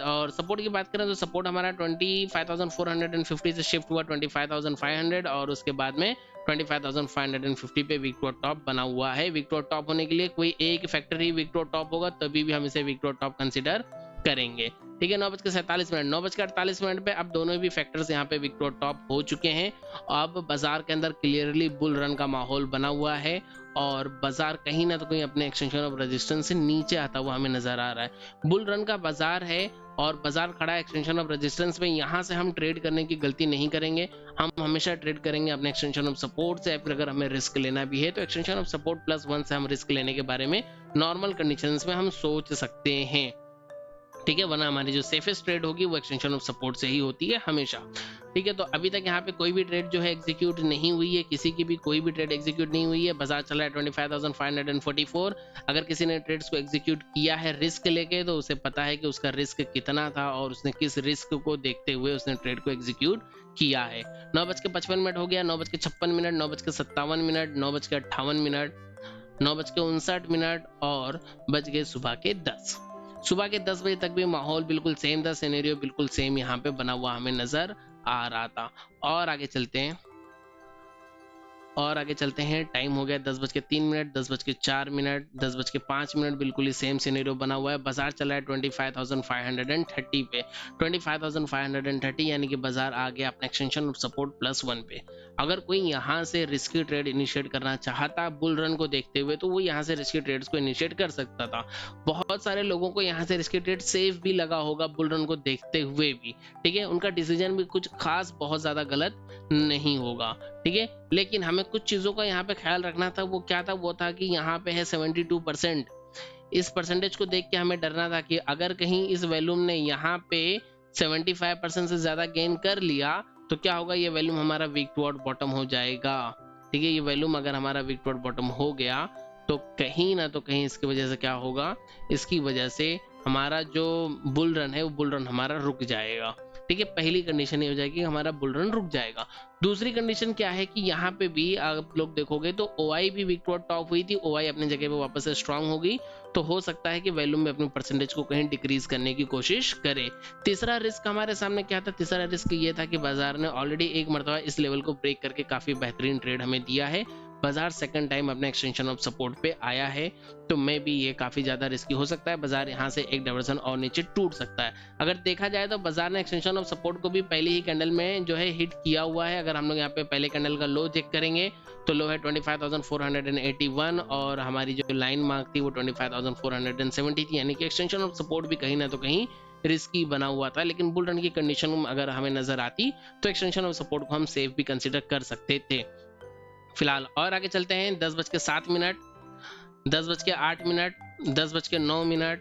और सपोर्ट की बात करें तो सपोर्ट हमारा 25,450 से शिफ्ट हुआ 25,500 और उसके बाद में 25,550 पे वीक टू टॉप बना हुआ है। वीक टू टॉप होने के लिए कोई एक फैक्टर ही वीक टू टॉप होगा, तभी भी हम इसे वीक टू टॉप कंसिडर करेंगे। ठीक है, 9:47 9:48 पे अब दोनों भी फैक्टर्स यहाँ पे विक्टोर टॉप हो चुके हैं। अब बाजार के अंदर क्लियरली बुल रन का माहौल बना हुआ है और बाजार कहीं ना तो कहीं अपने एक्सटेंशन ऑफ रेजिस्टेंस से नीचे आता हुआ हमें नजर आ रहा है। बुल रन का बाजार है और बाजार खड़ा है एक्सटेंशन ऑफ रेजिस्टेंस में। यहाँ से हम ट्रेड करने की गलती नहीं करेंगे, हम हमेशा ट्रेड करेंगे अपने एक्सटेंशन ऑफ सपोर्ट से। फिर अगर हमें रिस्क लेना भी है तो एक्सटेंशन ऑफ सपोर्ट +1 से हम रिस्क लेने के बारे में नॉर्मल कंडीशंस में हम सोच सकते हैं। ठीक है, वरना हमारी जो सेफेस्ट ट्रेड होगी वो एक्सटेंशन ऑफ सपोर्ट से ही होती है हमेशा। ठीक है, तो अभी तक यहाँ पे कोई भी ट्रेड जो है एग्जीक्यूट नहीं हुई है, किसी की भी कोई भी ट्रेड एग्जीक्यूट नहीं हुई है। बाजार चला है 25,544। अगर किसी ने ट्रेड्स को एग्जीक्यूट किया है रिस्क लेके तो उसे पता है कि उसका रिस्क कितना था और उसने किस रिस्क को देखते हुए उसने ट्रेड को एग्जीक्यूट किया है। 9:55 हो गया, 9:56 9:57 9:58 9:59 और बज गए सुबह के 10। सुबह के 10 बजे तक भी माहौल बिल्कुल सेम था, सिनेरियो बिल्कुल सेम यहाँ पे बना हुआ हमें नजर आ रहा था। और आगे चलते हैं, टाइम हो गया 10:03 10:04 10:05 बिल्कुल ही सेम सिनेरियो बना हुआ है। बाजार चला है 25,530 पे, 25,530 यानी कि बाजार आ गया अपने एक्सटेंशन ऑफ सपोर्ट +1 पे। अगर कोई यहाँ से रिस्की ट्रेड इनिशिएट करना चाहता बुल रन को देखते हुए तो वो यहाँ से रिस्की ट्रेड्स को इनिशिएट कर सकता था। बहुत सारे लोगों को यहाँ से रिस्की ट्रेड सेफ भी लगा होगा बुल रन को देखते हुए भी। ठीक है, उनका डिसीजन भी कुछ खास बहुत ज्यादा गलत नहीं होगा। ठीक है, लेकिन हमें कुछ चीजों का यहाँ पे ख्याल रखना था। वो क्या था? वो था कि यहाँ पे है 72%। इस परसेंटेज को देख के हमें डरना था कि अगर कहीं इस वॉल्यूम ने यहाँ पे 75% से ज्यादा गेन कर लिया तो क्या होगा? ये वॉल्यूम हमारा वीक टुवर्ड बॉटम हो जाएगा। ठीक है, ये वॉल्यूम अगर हमारा वीक टुवर्ड बॉटम हो गया तो कहीं ना तो कहीं इसकी वजह से क्या होगा? इसकी वजह से हमारा जो बुल रन है वो बुल रन हमारा रुक जाएगा। ठीक ठीक है, पहली कंडीशन ये हो जाएगी कि हमारा बुल रन रुक जाएगा। दूसरी कंडीशन क्या है कि यहाँ पे भी आप लोग देखोगे तो OI भी वीक टू टॉप हुई थी, OI अपने जगह पे वापस से स्ट्रांग होगी, तो हो सकता है कि वैल्यूम में अपने परसेंटेज को कहीं डिक्रीज करने की कोशिश करे। तीसरा रिस्क हमारे सामने क्या था? तीसरा रिस्क ये था कि बाजार ने ऑलरेडी एक मरतबा इस लेवल को ब्रेक करके काफी बेहतरीन ट्रेड हमें दिया है, बाजार सेकंड टाइम अपने एक्सटेंशन ऑफ सपोर्ट पे आया है, तो मे भी ये काफी ज्यादा रिस्की हो सकता है, बाजार यहाँ से एक डायवर्सन और नीचे टूट सकता है। अगर देखा जाए तो बाजार ने एक्सटेंशन ऑफ सपोर्ट को भी पहली ही कैंडल में जो है हिट किया हुआ है। अगर हम लोग यहाँ पे पहले कैंडल का लो चेक करेंगे तो लो है 25,481 और हमारी जो लाइन मार्क थी वो 25,470 थी, यानी कि एक्सटेंशन ऑफ सपोर्ट भी कहीं ना तो कहीं रिस्की बना हुआ था। लेकिन बुल रन की कंडीशन अगर हमें नजर आती तो एक्सटेंशन ऑफ सपोर्ट को हम सेफ भी कंसिडर कर सकते थे फिलहाल। और आगे चलते हैं 10:07, 10:08, 10:09,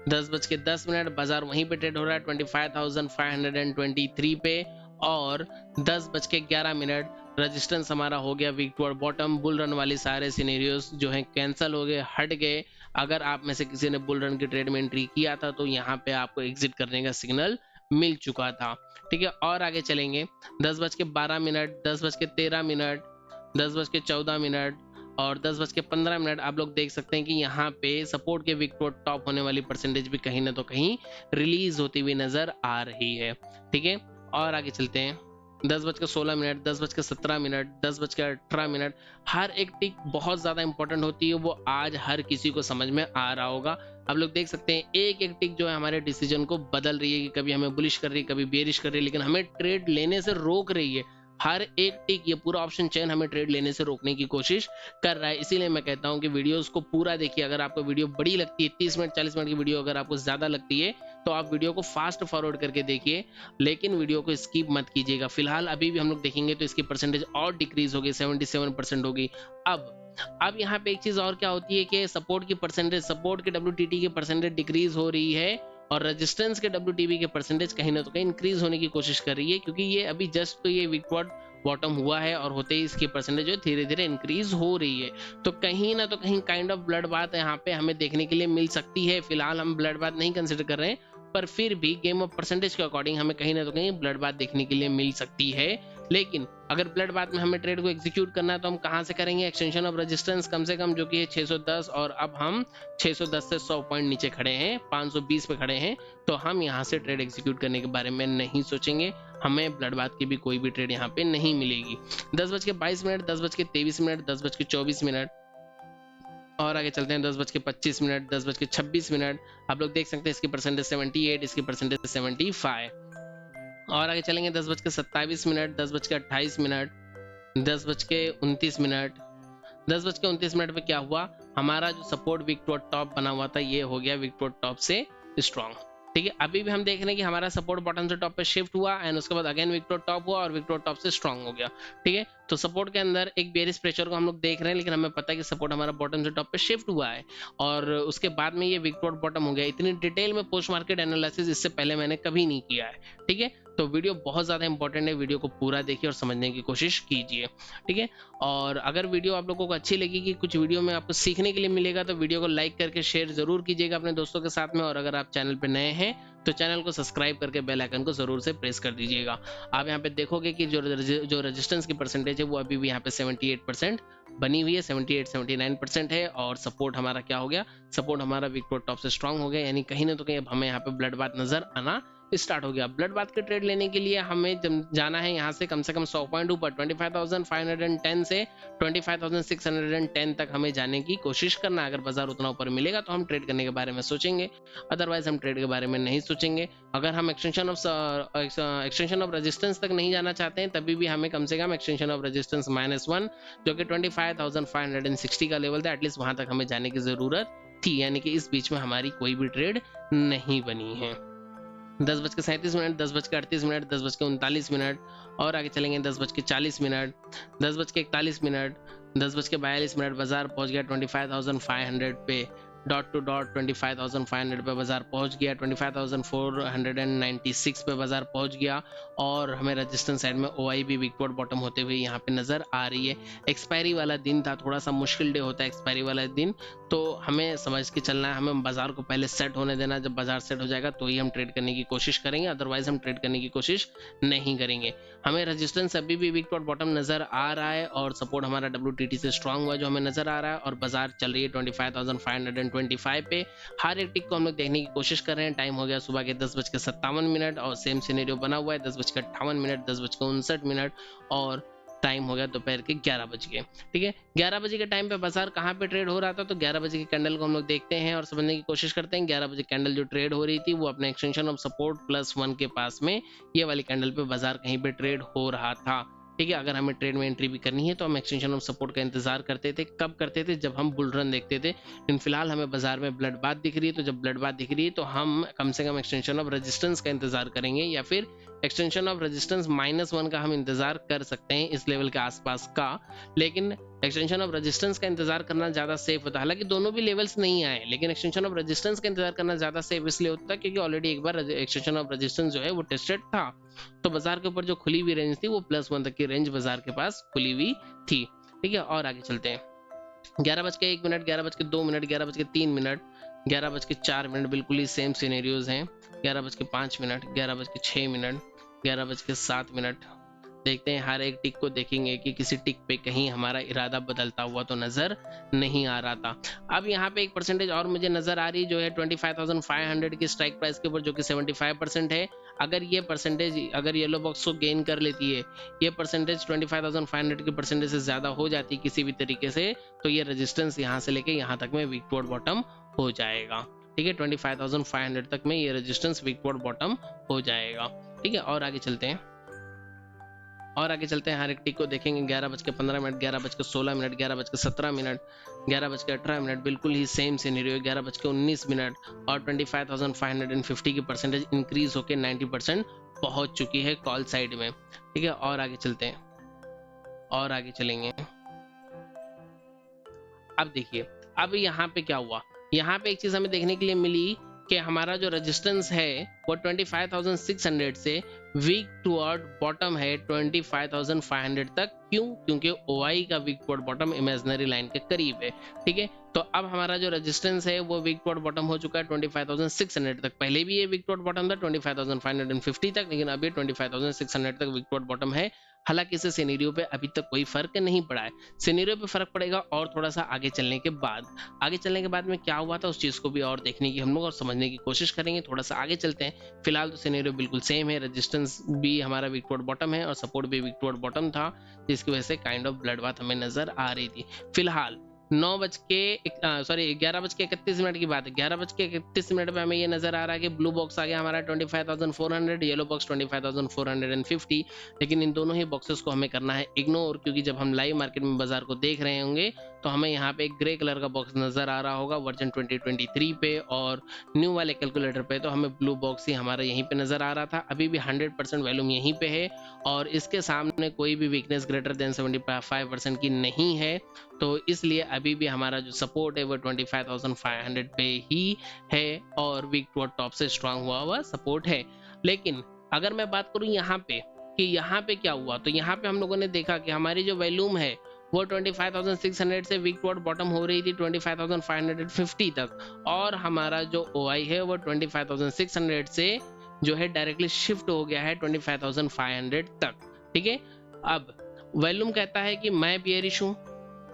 10:10, बाजार वहीं पे ट्रेड हो रहा है 25,523 पे। और 10:11 रेजिस्टेंस हमारा हो गया weak to bottom, bull run वाले सारे सिनेरियोस जो हैं कैंसिल हो गए, हट गए। अगर आप में से किसी ने बुल रन की ट्रेड में एंट्री किया था तो यहाँ पे आपको एग्जिट करने का सिग्नल मिल चुका था, ठीक है। और आगे चलेंगे 10:12, 10:13, 10:14 और 10:15 आप लोग देख सकते हैं कि यहाँ पे सपोर्ट के वीक टू टॉप होने वाली परसेंटेज भी कहीं ना तो कहीं रिलीज होती हुई नजर आ रही है, ठीक है। और आगे चलते हैं 10:16, 10:17, 10:18, हर एक टिक बहुत ज्यादा इंपॉर्टेंट होती है, वो आज हर किसी को समझ में आ रहा होगा। आप लोग देख सकते हैं एक एक टिक जो है हमारे डिसीजन को बदल रही है, कि कभी हमें बुलिश कर रही है, कभी बेरिश कर रही है, लेकिन हमें ट्रेड लेने से रोक रही है। हर एक टिक, ये पूरा ऑप्शन चेन हमें ट्रेड लेने से रोकने की कोशिश कर रहा है। इसीलिए मैं कहता हूं कि वीडियोस को पूरा देखिए। अगर आपको वीडियो बड़ी लगती है, 30 मिनट 40 मिनट की वीडियो अगर आपको ज्यादा लगती है तो आप वीडियो को फास्ट फॉरवर्ड करके देखिए, लेकिन वीडियो को स्किप मत कीजिएगा। फिलहाल अभी भी हम लोग देखेंगे तो इसकी परसेंटेज और डिक्रीज होगी, 77% होगी। अब यहाँ पे एक चीज और क्या होती है कि सपोर्ट की परसेंटेज, सपोर्ट के WTT की परसेंटेज डिक्रीज हो रही है और रेजिस्टेंस के WTB के परसेंटेज कहीं ना तो कहीं इंक्रीज होने की कोशिश कर रही है, क्योंकि ये अभी जस्ट तो ये वीकवर्ड बॉटम हुआ है और होते ही इसकी परसेंटेज जो धीरे धीरे इंक्रीज हो रही है। तो कहीं ना तो कहीं काइंड ऑफ ब्लड बात यहाँ पे हमें देखने के लिए मिल सकती है। फिलहाल हम ब्लड बात नहीं कंसिडर कर रहे हैं, पर फिर भी गेम ऑफ परसेंटेज के अकॉर्डिंग हमें कहीं ना तो कहीं ब्लड बात देखने के लिए मिल सकती है। लेकिन अगर ब्लड बात में हमें ट्रेड को एग्जीक्यूट करना है तो हम कहां से करेंगे? एक्सटेंशन ऑफ रेजिस्टेंस कम से कम जो कि है 610, और अब हम 610 से 100 पॉइंट नीचे खड़े हैं, 520 पे खड़े हैं, तो हम यहां से ट्रेड एग्जीक्यूट करने के बारे में नहीं सोचेंगे। हमें ब्लड बात की भी कोई भी ट्रेड यहाँ पे नहीं मिलेगी। 10:22, 10:23, 10:24 और आगे चलते हैं 10:25, 10:26, आप लोग देख सकते हैं इसकी परसेंटेज 78, इसकी परसेंटेज 75। और आगे चलेंगे 10:27, 10:28, 10:29, 10:29 पे क्या हुआ? हमारा जो सपोर्ट वीक टू टॉप बना हुआ था ये हो गया वीक टू टॉप से स्ट्रॉन्ग, ठीक है। अभी भी हम देख रहे हैं कि हमारा सपोर्ट बॉटम से टॉप पे शिफ्ट हुआ एंड उसके बाद अगेन विक टू टॉप हुआ और विक टू टॉप से स्ट्रांग हो गया, ठीक है। तो सपोर्ट के अंदर एक बेरिश प्रेशर को हम लोग देख रहे हैं, लेकिन हमें पता है कि सपोर्ट हमारा बॉटम से टॉप पे शिफ्ट हुआ है और उसके बाद में ये विक टू बॉटम हो गया। इतनी डिटेल में पोस्ट मार्केट एनालिसिस इससे पहले मैंने कभी नहीं किया है, ठीक है। तो वीडियो बहुत ज्यादा इंपॉर्टेंट है, वीडियो को पूरा देखिए और समझने की कोशिश कीजिए, ठीक है। और अगर वीडियो आप लोगों को अच्छी लगेगी, कुछ वीडियो में आपको सीखने के लिए मिलेगा, तो वीडियो को लाइक करके शेयर जरूर कीजिएगा अपने दोस्तों के साथ में। और अगर आप चैनल पे नए हैं तो चैनल को सब्सक्राइब करके बेल आइकन को जरूर से प्रेस कर दीजिएगा। आप यहाँ पे देखोगे कि जो रेजिस्टेंस की परसेंटेज है वो अभी भी यहाँ पे 78% बनी हुई है, 78-79% है। और सपोर्ट हमारा क्या हो गया? सपोर्ट हमारा विक टू टॉप से स्ट्रांग हो गया, यानी कहीं ना तो कहीं अब हमें यहाँ पे ब्लड बात नजर आना स्टार्ट हो गया। ब्लड बात के ट्रेड लेने के लिए हमें जाना है यहाँ से कम 100 पॉइंट ऊपर, 25,510 से 25,610 तक हमें जाने की कोशिश करना। अगर बाजार उतना ऊपर मिलेगा तो हम ट्रेड करने के बारे में सोचेंगे, अदरवाइज हम ट्रेड के बारे में नहीं सोचेंगे। अगर हम एक्सटेंशन ऑफ रेजिस्टेंस तक नहीं जाना चाहते हैं तभी भी हमें कम से कम एक्सटेंशन ऑफ रेजिस्टेंस -1 जो कि 25,560 का लेवल था, एटलीस्ट वहां तक हमें जाने की जरूरत थी, यानी कि इस बीच में हमारी कोई भी ट्रेड नहीं बनी है। 10:37, 10:38, 10:39 और आगे चलेंगे 10:40, 10:41, 10:42 बाजार पहुंच गया 25,500 पे। डॉट टू डॉट 25,500 पे बाजार पहुंच गया, 25,496 पे बाजार पहुंच गया और हमें रेजिस्टेंस साइड में OI भी वीक टू बॉटम होते हुए यहाँ पे नजर आ रही है। एक्सपायरी वाला दिन था, थोड़ा सा मुश्किल डे होता है एक्सपायरी वाला दिन, तो हमें समझ के चलना है, हमें बाजार को पहले सेट होने देना। जब बाजार सेट हो जाएगा तो ही हम ट्रेड करने की कोशिश करेंगे, अदरवाइज हम ट्रेड करने की कोशिश नहीं करेंगे। हमें रेजिस्टेंस अभी भी वीक टू बॉटम नजर आ रहा है और सपोर्ट हमारा WTT से स्ट्रांग हुआ जो हमें नजर आ रहा है और बाजार चल रही है 25,525 पे। हर एक टिक को हम लोग देखने की कोशिश कर रहे हैं। टाइम हो गया सुबह के 10:57 और सेम सिनेरियो बना हुआ है 10:58, 10:59 और टाइम हो गया दोपहर के 11 बजे। ठीक है, 11 बजे के टाइम पे बाजार कहाँ पे ट्रेड हो रहा था, तो 11 बजे की कैंडल को हम लोग देखते हैं और समझने की कोशिश करते हैं। 11 बजे कैंडल जो ट्रेड हो रही थी वो अपने एक्सटेंशन ऑफ सपोर्ट +1 के पास में ये वाली कैंडल पे बाजार कहीं पे ट्रेड हो रहा था। ठीक है, अगर हमें ट्रेड में एंट्री भी करनी है तो हम एक्सटेंशन ऑफ सपोर्ट का इंतजार करते थे। कब करते थे, जब हम बुल रन देखते थे। लेकिन फिलहाल हमें बाजार में ब्लड बाथ दिख रही है, तो जब ब्लड बाथ दिख रही है तो हम कम से कम एक्सटेंशन ऑफ रेजिस्टेंस का इंतजार करेंगे या फिर एक्सटेंशन ऑफ रेजिस्टेंस -1 का हम इंतजार कर सकते हैं इस लेवल के आसपास का। लेकिन एक्सटेंशन ऑफ रेजिस्टेंस का इंतजार करना ज्यादा सेफ होता है। हालांकि दोनों भी लेवल्स नहीं आए, लेकिन एक्सटेंशन ऑफ रेजिस्टेंस का इंतजार करना ज्यादा सेफ इसलिए होता है क्योंकि ऑलरेडी एक बार एक्सटेंशन ऑफ रेजिस्टेंस जो है वो टेस्टेड था। तो बाजार के ऊपर जो खुली हुई रेंज थी वो +1 तक की रेंज बाजार के पास खुली हुई थी। ठीक है, और आगे चलते हैं। 11:01, 11:02, 11:03, 11:04 बिल्कुल ही सेम सिनेरियोज हैं। 11:05, 11:06, 11:07। देखते हैं, हर एक टिक को देखेंगे कि किसी टिक पे कहीं हमारा इरादा बदलता हुआ तो नजर नहीं आ रहा था। अब यहाँ पे एक परसेंटेज और मुझे नजर आ रही जो है 25,500 की स्ट्राइक प्राइस के ऊपर, जो कि 75% है। अगर ये परसेंटेज, अगर येलो बॉक्स को गेन कर लेती है, ये परसेंटेज 25,500 के परसेंटेज से ज्यादा हो जाती है किसी भी तरीके से, तो ये रेजिस्टेंस यहाँ से लेके यहाँ तक में वीक टू बॉटम हो जाएगा। ठीक है, 25,500 तक में ये रेजिस्टेंस वीक टू बॉटम हो जाएगा। ठीक है, और आगे चलते हैं। हर एक टिक को देखेंगे। 11:15, 11:16, 11:17, 11:18, बिल्कुल ही सेम सिनेरियो। 11:19 और 25,550 की परसेंटेज इंक्रीज होकर 90% पहुंच चुकी है कॉल साइड में। ठीक है, और आगे चलते हैं, और आगे चलेंगे। अब देखिए, अब यहाँ पे क्या हुआ, यहाँ पे एक चीज हमें देखने के लिए मिली कि हमारा जो रेजिस्टेंस है वो 25,600 से वीक टुवर्ड बॉटम है 25,500 तक। क्यों? क्योंकि OI का weak toward bottom imaginary line के करीब है। ठीक है, तो अब हमारा जो रेजिस्टेंस है वो वीक टुवर्ड बॉटम हो चुका है 25,600 तक। पहले भी ये वीक टुवर्ड बॉटम था 25,550 तक, लेकिन अभी 25,600 तक वीक टुवर्ड बॉटम है। हालांकि इस सिनेरियो पे अभी तक कोई फर्क नहीं पड़ा है। सिनेरियो पे फर्क पड़ेगा और थोड़ा सा आगे चलने के बाद। आगे चलने के बाद में क्या हुआ था उस चीज को भी और देखने की हम लोग और समझने की कोशिश करेंगे। थोड़ा सा आगे चलते हैं। फिलहाल तो सिनेरियो बिल्कुल सेम है, रेजिस्टेंस भी हमारा वीक टुवर्ड बॉटम है और सपोर्ट भी वीक टुवर्ड बॉटम था, जिसकी वजह से काइंड ऑफ ब्लड बाथ हमें नजर आ रही थी। फिलहाल 11:31 की बात है। 11:31 पे हमें ये नजर आ रहा है कि ब्लू बॉक्स आ गया हमारा 25,400, येलो बॉक्स 25,450। लेकिन इन दोनों ही बॉक्सेस को हमें करना है इग्नोर, क्योंकि जब हम लाइव मार्केट में बाजार को देख रहे होंगे तो हमें यहाँ पे एक ग्रे कलर का बॉक्स नजर आ रहा होगा वर्जन 2023 पे, और न्यू वाले कैलकुलेटर पे तो हमें ब्लू बॉक्स ही हमारा यहीं पे नजर आ रहा था। अभी भी 100% वॉल्यूम यहीं पे है और इसके सामने कोई भी वीकनेस ग्रेटर देन 75% की नहीं है। तो इसलिए अभी भी हमारा जो सपोर्ट है वो 25,500 पे ही है और वीक टू टॉप से स्ट्रांग हुआ सपोर्ट है। लेकिन अगर मैं बात करूं यहाँ पे कि यहाँ पे क्या हुआ, तो यहाँ पे हम लोगों ने देखा कि हमारी जो वॉल्यूम है वो 25,600 से वीक टू बॉटम हो रही थी 25,550 तक, और हमारा जो OI है वो 25,600 से जो है डायरेक्टली शिफ्ट हो गया है 25,500 तक। ठीक है, अब वॉल्यूम कहता है कि मैं बियरिश हूँ,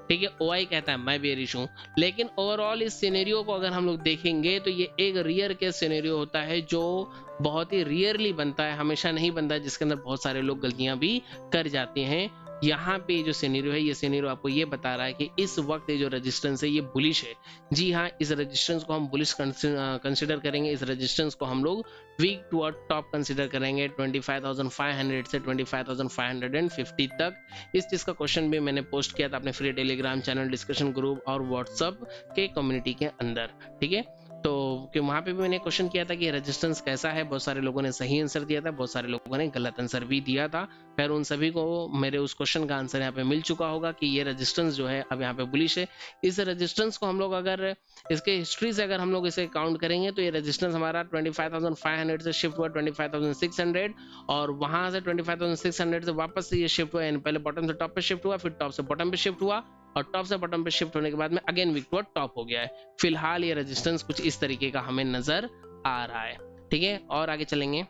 ठीक है, OI कहता है मैं बेरिश हूं। लेकिन ओवरऑल इस सिनेरियो को अगर हम लोग देखेंगे तो ये एक रियर केस सिनेरियो होता है जो बहुत ही रियरली बनता है, हमेशा नहीं बनता है, जिसके अंदर बहुत सारे लोग गलतियां भी कर जाते हैं। यहाँ पे जो सिनेरियो है, ये सिनेरियो आपको ये बता रहा है कि इस वक्त ये जो रेजिस्टेंस है ये बुलिश है। जी हाँ, इस रेजिस्टेंस को हम बुलिश कंसिडर करेंगे। इस रेजिस्टेंस को हम लोग वीक टू टॉप कंसिडर करेंगे 25,500 से 25,550 तक। इस चीज का क्वेश्चन भी मैंने पोस्ट किया था अपने free Telegram channel, discussion group और व्हाट्सएप के कम्युनिटी के अंदर। ठीक है, तो कि वहां पे भी मैंने क्वेश्चन किया था कि रेजिस्टेंस कैसा है, बहुत सारे लोगों ने सही आंसर दिया था, बहुत सारे लोगों ने गलत आंसर भी दिया था। खैर उन सभी को मेरे उस क्वेश्चन का आंसर यहाँ पे मिल चुका होगा कि ये रेजिस्टेंस जो है अब यहाँ पे बुलिश है। इस रेजिस्टेंस को हम लोग अगर इसके हिस्ट्री से अगर हम लोग इसे काउंट करेंगे तो ये रेजिस्टेंस हमारा 25,500 से शिफ्ट हुआ 25,600 और वहां से 25,600 से वापस से ये शिफ्ट हुआ, यानी पहले बॉटम से टॉप पे शिफ्ट हुआ, फिर टॉप से बॉटम पे शिफ्ट हुआ और टॉप से बॉटम पे शिफ्ट होने के बाद में अगेन वीक टू टॉप हो गया है। फिलहाल ये रेजिस्टेंस कुछ इस तरीके का हमें नजर आ रहा है। ठीक है, और आगे चलेंगे।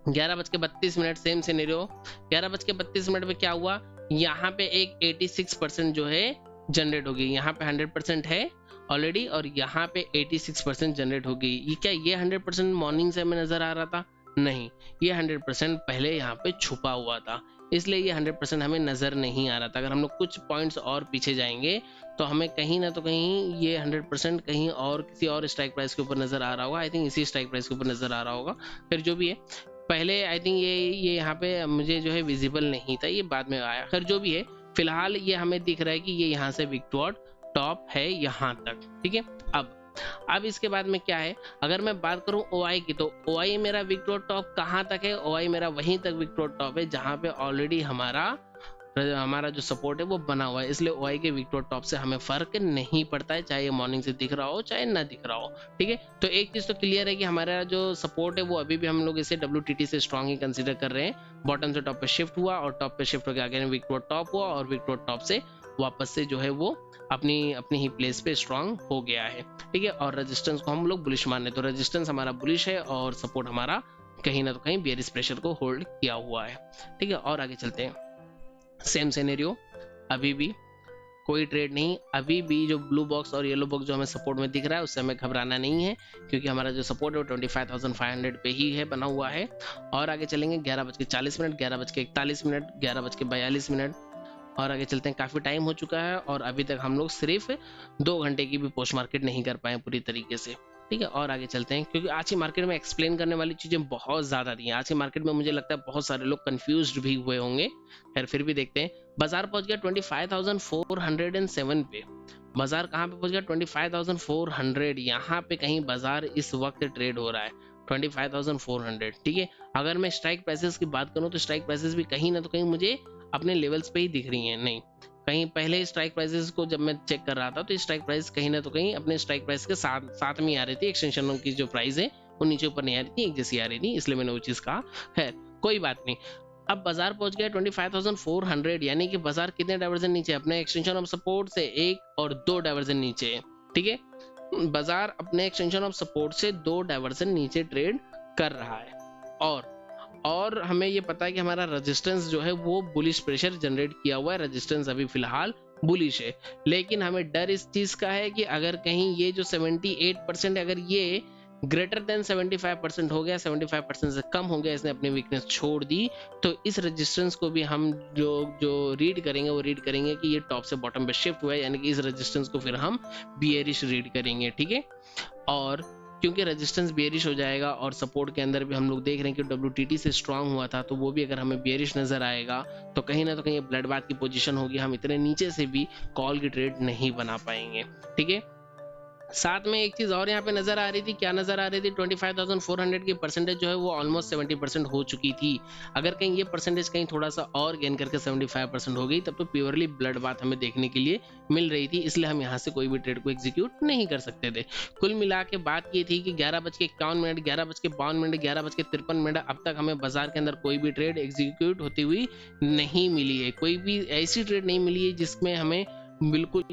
11:32 सेम सिनेरियो। 11:32 पे क्या हुआ, यहाँ पे एक 86% जो है जनरेट होगी। यहाँ पे 100% है ऑलरेडी और यहाँ पे 86% जनरेट हो गई। ये क्या, ये 100% मॉर्निंग से हमें नजर आ रहा था? नहीं, ये 100% पहले यहाँ पे छुपा हुआ था, इसलिए ये 100% हमें नजर नहीं आ रहा था। अगर हम लोग कुछ पॉइंट्स और पीछे जाएंगे तो हमें कहीं ना तो कहीं ये 100% कहीं और किसी और स्ट्राइक प्राइस के ऊपर नजर आ रहा होगा। आई थिंक इसी स्ट्राइक प्राइस के ऊपर नजर आ रहा होगा। फिर जो भी है, पहले आई थिंक ये यहाँ पे मुझे जो है विजिबल नहीं था, ये बाद में आया। खैर जो भी है, फिलहाल ये हमें दिख रहा है कि ये यहाँ से विक्टोर टॉप है यहाँ तक। ठीक है, अब इसके बाद में क्या है, अगर मैं बात करूं OI की, तो OI मेरा विक्टोर टॉप कहाँ तक है? OI मेरा वहीं तक विक्टोर टॉप है जहां पे ऑलरेडी हमारा जो सपोर्ट है वो बना हुआ है। इसलिए OI के विक्टोर टॉप से हमें फर्क नहीं पड़ता है, चाहे ये मॉर्निंग से दिख रहा हो चाहे ना दिख रहा हो। ठीक है, तो एक चीज तो क्लियर है कि हमारा जो सपोर्ट है वो अभी भी हम लोग इसे WTT से स्ट्रॉन्ग ही कंसीडर कर रहे हैं। बॉटम से टॉप पे शिफ्ट हुआ और टॉप पे शिफ्ट होकर आगे विक्टोर टॉप हुआ और विक्टोर टॉप से वापस से जो है वो अपनी ही प्लेस पे स्ट्रांग हो गया है। ठीक है, और रेजिस्टेंस को हम लोग बुलिश मान रहे, तो रेजिस्टेंस हमारा बुलिश है और सपोर्ट हमारा कहीं ना तो कहीं बेयरिश प्रेशर को होल्ड किया हुआ है। ठीक है, और आगे चलते हैं। सेम सिनेरियो, अभी भी कोई ट्रेड नहीं, अभी भी जो ब्लू बॉक्स और येलो बॉक्स जो हमें सपोर्ट में दिख रहा है उससे हमें घबराना नहीं है, क्योंकि हमारा जो सपोर्ट है वो 25,500 पे ही है, बना हुआ है। और आगे चलेंगे 11:40, 11:41, 11:42 और आगे चलते हैं। काफी टाइम हो चुका है और अभी तक हम लोग सिर्फ 2 घंटे की भी पोस्ट मार्केट नहीं कर पाए पूरी तरीके से। ठीक है, और आगे चलते हैं, क्योंकि आज की मार्केट में एक्सप्लेन करने वाली चीजें बहुत ज्यादा थी। आज की मार्केट में मुझे लगता है बहुत सारे लोग कंफ्यूज्ड भी हुए होंगे। खैर फिर भी देखते हैं। बाजार पहुंच गया 25,407 पे। बाजार कहाँ पे पहुंच गया? 25,400। यहाँ पे कहीं बाजार इस वक्त ट्रेड हो रहा है 25,400। ठीक है, अगर मैं स्ट्राइक प्राइसेस की बात करूं तो स्ट्राइक प्राइसेस भी कहीं ना तो कहीं मुझे अपने लेवल्स पे ही दिख रही हैं। नहीं, कहीं पहले स्ट्राइक प्राइसेस को जब मैं चेक कर रहा था तो स्ट्राइक प्राइस कहीं ना तो कहीं अपने स्ट्राइक प्राइस के साथ में ही आ रही थी। एक्सटेंशनों की जो प्राइस है वो नीचे ऊपर नहीं आ रही थी, एक जैसी आ रही थी, इसलिए मैंने वो चीज कहा। है कोई बात नहीं। अब बाजार पहुंच गया 25,400, यानी कि बाजार कितने डाइवर्जन नीचे? अपने एक्सटेंशन ऑफ सपोर्ट से 1 और 2 डाइवर्जन नीचे है। ठीक है, बाजार अपने एक्सटेंशन ऑफ सपोर्ट से 2 डाइवर्जन नीचे ट्रेड कर रहा है और हमें ये पता है कि हमारा रेजिस्टेंस जो है वो बुलिश प्रेशर जनरेट किया हुआ है। रेजिस्टेंस अभी फिलहाल बुलिश है, लेकिन हमें डर इस चीज का है कि अगर कहीं ये जो 78% अगर ये ग्रेटर देन 75% हो गया, 75% से कम हो गया, इसने अपनी वीकनेस छोड़ दी, तो इस रेजिस्टेंस को भी हम जो रीड करेंगे वो रीड करेंगे कि ये टॉप से बॉटम पे शिफ्ट हुआ है, यानी कि इस रेजिस्टेंस को फिर हम बियरिश रीड करेंगे। ठीक है, और क्योंकि रेजिस्टेंस बेयरिश हो जाएगा और सपोर्ट के अंदर भी हम लोग देख रहे हैं कि WTT से स्ट्रांग हुआ था, तो वो भी अगर हमें बेयरिश नजर आएगा तो कहीं ना तो कहीं ब्लड बाथ की पोजीशन होगी, हम इतने नीचे से भी कॉल की ट्रेड नहीं बना पाएंगे। ठीक है, साथ में एक चीज और यहाँ पे नजर आ रही थी। क्या नजर आ रही थी? 25,400 की परसेंटेज जो है वो ऑलमोस्ट 70% हो चुकी थी। अगर कहीं ये परसेंटेज कहीं थोड़ा सा और गेन करके 75% हो गई तब तो प्योरली ब्लड बाथ हमें देखने के लिए मिल रही थी, इसलिए हम यहाँ से कोई भी ट्रेड को एग्जीक्यूट नहीं कर सकते थे। कुल मिला के बात ये थी कि 11:51, 11:52, 11:53 अब तक हमें बाजार के अंदर कोई भी ट्रेड एग्जीक्यूट होती हुई नहीं मिली है। कोई भी ऐसी ट्रेड नहीं मिली है जिसमें हमें बिल्कुल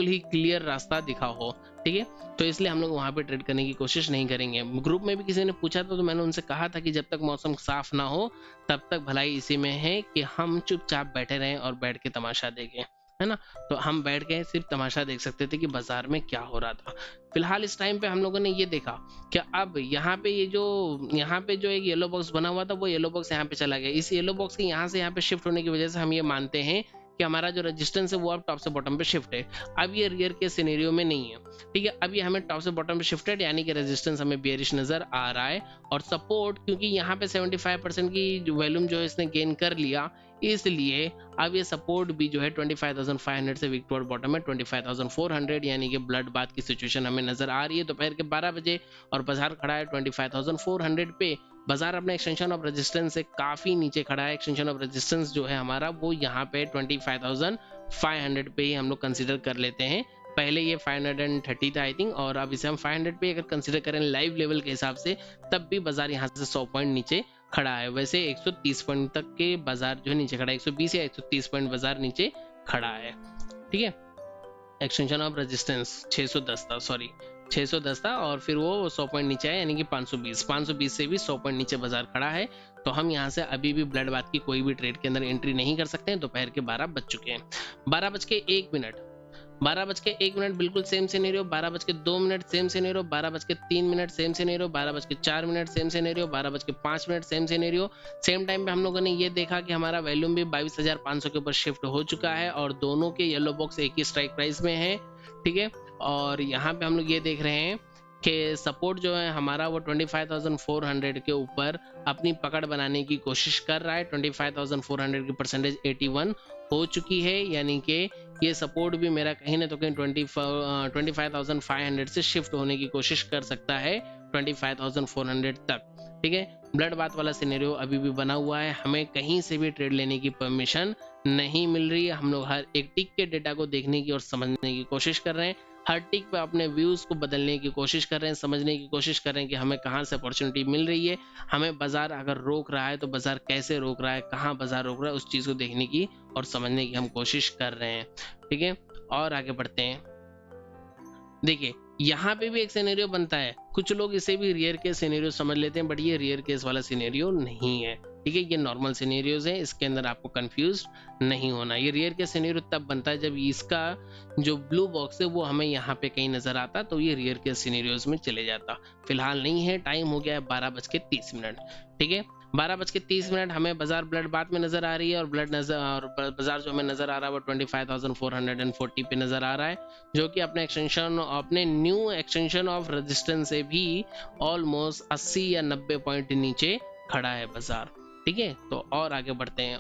ही क्लियर रास्ता दिखा हो। ठीक है, तो इसलिए हम लोग वहां पे ट्रेड करने की कोशिश नहीं करेंगे। ग्रुप में भी किसी ने पूछा था तो मैंने उनसे कहा था कि जब तक मौसम साफ ना हो तब तक भलाई इसी में है कि हम चुपचाप बैठे रहें और बैठ के तमाशा देखें, है ना। तो हम बैठ के सिर्फ तमाशा देख सकते थे कि बाजार में क्या हो रहा था। फिलहाल इस टाइम पे हम लोगों ने ये देखा कि अब यहाँ पे जो एक येलो बॉक्स बना हुआ था वो येलो बॉक्स यहाँ पे चला गया। इस येलो बॉक्स के यहाँ से यहाँ पे शिफ्ट होने की वजह से हम ये मानते हैं कि कि हमारा जो रेजिस्टेंस है वो अब टॉप से बॉटम पे शिफ्ट है। अब ये रियर के सिनेरियो में नहीं है, ठीक है। अब ये हमें टॉप से बॉटम पे शिफ्टेड, यानी कि रेजिस्टेंस हमें बेयरिश नजर आ रहा है, और सपोर्ट क्योंकि यहाँ पे 75% की वॉल्यूम जो है इसने गेन कर लिया, इसलिए अब ये सपोर्ट भी जो है 25,500 से वीक टुवर्ड बॉटम है 25,400, यानी कि ब्लड बाथ की सिचुएशन हमें नजर आ रही है दोपहर के 12 बजे, और बाजार खड़ा है 25,400 पे। बाजार अपने एक्सटेंशन ऑफ रेजिस्टेंस से काफी नीचे खड़ा है। एक्सटेंशन ऑफ रेजिस्टेंस जो है हमारा वो यहाँ पे 25,500 पे ही हम लोग कंसिडर कर लेते हैं। पहले ये 530 था आई थिंक, और अब इसे हम 500 पे अगर कंसिडर करें लाइव लेवल के हिसाब से, तब भी बाजार यहाँ से 100 पॉइंट नीचे खड़ा है। वैसे 130 पॉइंट तक के बाजार जो है नीचे खड़ा है, 120 या 130 पॉइंट बाजार नीचे खड़ा है, ठीक है। एक्सटेंशन ऑफ रेजिस्टेंस 610 था, सॉरी 610 था, और फिर वो 100 पॉइंट नीचे आया, यानी कि 520 से भी 100 पॉइंट नीचे बाजार खड़ा है। तो हम यहाँ से अभी भी ब्लड बाथ की कोई भी ट्रेड के अंदर एंट्री नहीं कर सकते हैं। दोपहर के 12 बज चुके हैं। 12:01 बिल्कुल same scenario, 12:02 same scenario, 12:03 same scenario, 12:04 same scenario, 12:05 same scenario. Same time पे हम लोगों ने ये देखा कि हमारा वॉल्यूम भी 22,500 के ऊपर शिफ्ट हो चुका है, और दोनों के येलो बॉक्स एक ही स्ट्राइक प्राइस में है, ठीक है। और यहाँ पे हम लोग ये देख रहे हैं कि सपोर्ट जो है हमारा वो 25,400 के ऊपर अपनी पकड़ बनाने की कोशिश कर रहा है। 25,400 की परसेंटेज 81 हो चुकी है, यानी कि ये सपोर्ट भी मेरा कहीं ना तो कहीं 25,500 से शिफ्ट होने की कोशिश कर सकता है 25,400 तक, ठीक है। ब्लड बाथ वाला सिनेरियो अभी भी बना हुआ है, हमें कहीं से भी ट्रेड लेने की परमिशन नहीं मिल रही है। हम लोग हर एक टिक के डेटा को देखने की और समझने की कोशिश कर रहे हैं, हर टिक पे अपने व्यूज को बदलने की कोशिश कर रहे हैं, समझने की कोशिश कर रहे हैं कि हमें कहाँ से अपॉर्चुनिटी मिल रही है, हमें बाजार अगर रोक रहा है तो बाजार कैसे रोक रहा है, कहाँ बाजार रोक रहा है, उस चीज को देखने की और समझने की हम कोशिश कर रहे हैं, ठीक है। और आगे बढ़ते हैं। देखिए यहाँ पे भी एक सिनेरियो बनता है, कुछ लोग इसे भी रियर केस सिनेरियो समझ लेते हैं, बट ये रियर केस वाला सिनेरियो नहीं है, ठीक है। ये नॉर्मल सिनेरियोज है, इसके अंदर आपको कंफ्यूज नहीं होना। ये रियर केस सिनेरियो तब बनता है जब इसका जो ब्लू बॉक्स है वो हमें यहाँ पे कहीं नजर आता, तो ये रियर केस सिनेरियोज में चले जाता। फिलहाल नहीं है, टाइम हो गया है 12:30, ठीक है। 12:30 हमें बाजार ब्लड बाथ में नजर आ रही है, और बाजार जो हमें नजर आ रहा है वो 25,440 पे नजर आ रहा है, जो कि अपने न्यू एक्सटेंशन ऑफ रेजिस्टेंस से भी ऑलमोस्ट 80 या 90 पॉइंट नीचे खड़ा है बाजार, ठीक है। तो और आगे बढ़ते हैं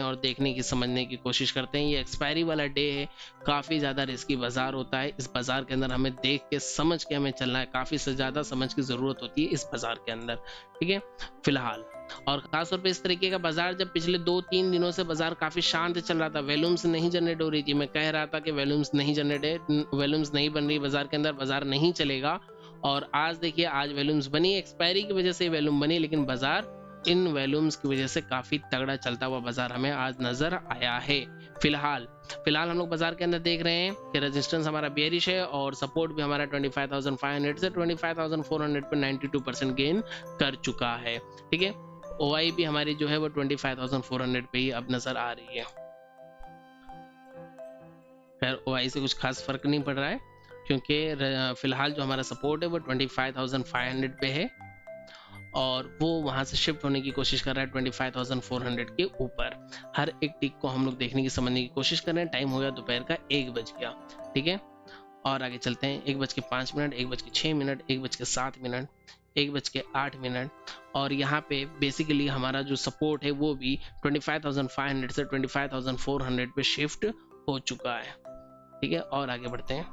और देखने की समझने की कोशिश करते हैं। ये एक्सपायरी वाला डे है, काफी ज्यादा रिस्की बाजार होता है। इस बाजार के अंदर हमें देख के समझ के हमें चलना है, काफी से ज्यादा समझ की जरूरत होती है इस बाजार के अंदर, ठीक है। फिलहाल और खासतौर पे इस तरीके का बाजार जब पिछले 2-3 दिनों से बाजार काफी शांत चल रहा था, वॉल्यूम्स नहीं जनरेट हो रही थी, मैं कह रहा था कि वॉल्यूम्स नहीं बन रही बाजार के अंदर, बाजार नहीं चलेगा। और आज देखिए, आज वॉल्यूम्स बनी, एक्सपायरी की वजह से वॉल्यूम बनी, लेकिन बाजार इन वॉल्यूम्स की वजह से काफी तगड़ा चलता हुआ बाजार हमें आज नजर आया है। फिलहाल हम लोग बाजार के अंदर देख रहे हैं कि रेजिस्टेंस हमारा बेयरिश है, और सपोर्ट भी हमारा 25,500 से 25,400 पे 92% गेन कर चुका है, ठीक है। ओआई भी हमारी जो है वो 25,400 पे ही अब नजर आ रही है। खैर ओआई से कुछ खास फर्क नहीं पड़ रहा है, क्योंकि फिलहाल जो हमारा सपोर्ट है वो 25,500 पे है, और वो वहां से शिफ्ट होने की कोशिश कर रहा है 25,400 के ऊपर। हर एक टिक को हम लोग देखने की समझने की कोशिश कर रहे हैं। टाइम हो गया दोपहर का 1 बज गया, ठीक है। और आगे चलते हैं। 1:05, 1:06, 1:07, 1:08, और यहाँ पे बेसिकली हमारा जो सपोर्ट है वो भी 25,500 से 25,400 पे शिफ्ट हो चुका है, ठीक है। और आगे बढ़ते हैं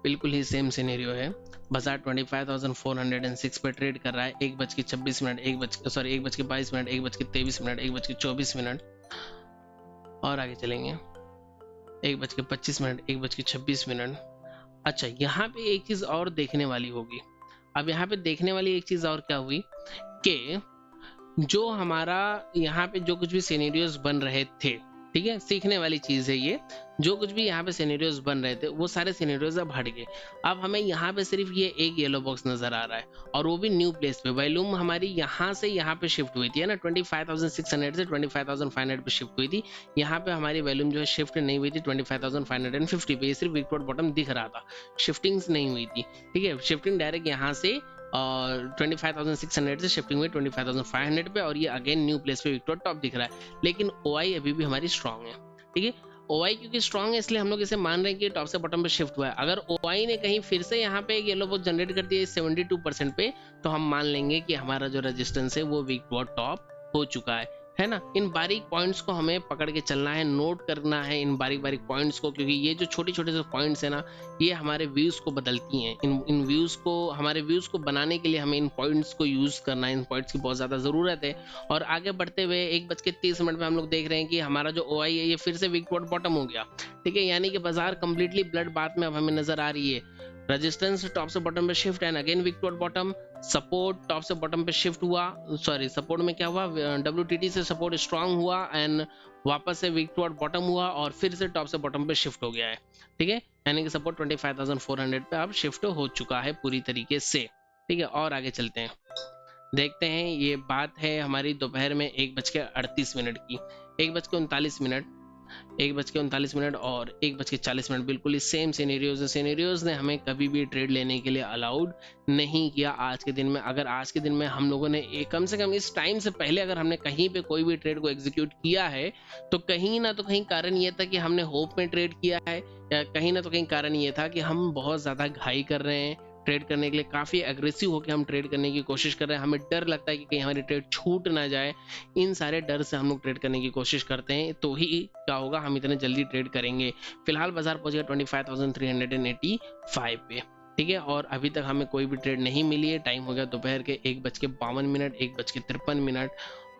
बिल्कुल ही सेम सिनेरियो है। बाजार 25,406 पे ट्रेड कर रहा है। 1:26, 1:22, 1:23, 1:24। और आगे चलेंगे। 1:25, 1:26। अच्छा, यहाँ पे एक चीज और देखने वाली होगी। अब यहाँ पे देखने वाली एक चीज और क्या हुई कि जो हमारा यहाँ पे जो कुछ भी सिनेरियोज बन रहे थे, ठीक है, सीखने वाली चीज है ये। जो कुछ भी यहाँ पे सिनेरियोज बन रहे थे वो सारे सिनेरियोज अब हट गए। अब हमें यहाँ पे सिर्फ ये एक येलो बॉक्स नजर आ रहा है, और वो भी न्यू प्लेस पे। वॉल्यूम हमारी यहाँ से यहाँ पे शिफ्ट हुई थी, है ना, 25,600 से 25,500 पे शिफ्ट हुई थी। यहाँ पे हमारी वॉल्यूम जो है शिफ्ट नहीं हुई थी 25,550 पे, ये सिर्फ विकवर्ड बॉटम दिख रहा था, शिफ्टिंग्स नहीं हुई थी। ठीक है, शिफ्टिंग डायरेक्ट यहाँ से और 25,600 से शिफ्टिंग हुई 25,500 पे, और ये अगेन न्यू प्लेस पे विकवर्ड टॉप दिख रहा है। लेकिन ओआई अभी भी हमारी स्ट्रांग है। ठीक है, ओआई क्योंकि स्ट्रांग है इसलिए हम लोग इसे मान रहे हैं कि टॉप से बॉटम पे शिफ्ट हुआ है। अगर ओआई ने कहीं फिर से यहाँ पे एक येलो बॉक्स जनरेट कर दिया 72% पे, तो हम मान लेंगे कि हमारा जो रेजिस्टेंस है वो विकवर्ड टॉप हो चुका है ना। इन बारीक पॉइंट्स को हमें पकड़ के चलना है, नोट करना है इन बारीक बारीक पॉइंट्स को, क्योंकि ये जो छोटे छोटे जो पॉइंट्स है ना, ये हमारे व्यूज को बदलती हैं। इन व्यूज को, हमारे व्यूज को बनाने के लिए हमें इन पॉइंट्स को यूज करना है, इन पॉइंट्स की बहुत ज्यादा जरूरत है। और आगे बढ़ते हुए 1:30 में हम लोग देख रहे हैं कि हमारा जो ओआई है ये फिर से विकवर्ड बॉटम हो गया। ठीक है, यानी कि बाजार कंप्लीटली ब्लड बाथ में अब हमें नजर आ रही है। रेजिस्टेंस टॉप से बॉटम पे शिफ्ट एंड अगेन विकवर्ड बॉटम। सपोर्ट टॉप से बॉटम पे शिफ्ट हुआ, सॉरी सपोर्ट में क्या हुआ, WTT से सपोर्ट स्ट्रांग हुआ एंड वापस से विकवर्ड बॉटम हुआ और फिर से टॉप से बॉटम पे शिफ्ट हो गया है। ठीक है, यानी कि सपोर्ट 25,400 पे अब शिफ्ट हो चुका है पूरी तरीके से। ठीक है, और आगे चलते हैं, देखते हैं। ये बात है हमारी दोपहर में 1:38 की, 1:39, 1:39 और 1:40, बिल्कुल ही सेम सिनेरियोज ने हमें कभी भी ट्रेड लेने के लिए अलाउड नहीं किया आज के दिन में। अगर आज के दिन में हम लोगों ने कम से कम इस टाइम से पहले अगर हमने कहीं पे कोई भी ट्रेड को एग्जीक्यूट किया है, तो कहीं ना तो कहीं कारण ये था कि हमने होप में ट्रेड किया है, या कहीं ना तो कहीं कारण ये था कि हम बहुत ज्यादा घाई कर रहे हैं ट्रेड करने के लिए, काफी एग्रेसिव होकर हम ट्रेड करने की कोशिश कर रहे हैं। हमें डर लगता है कि कहीं हमारी ट्रेड छूट ना जाए। इन सारे डर से हम लोग ट्रेड करने की कोशिश करते हैं, तो ही क्या होगा, हम इतने जल्दी ट्रेड करेंगे। फिलहाल बाजार पहुंच गया 25,385 पे। ठीक है, और अभी तक हमें कोई भी ट्रेड नहीं मिली है। टाइम हो गया दोपहर के 1:52, 1:53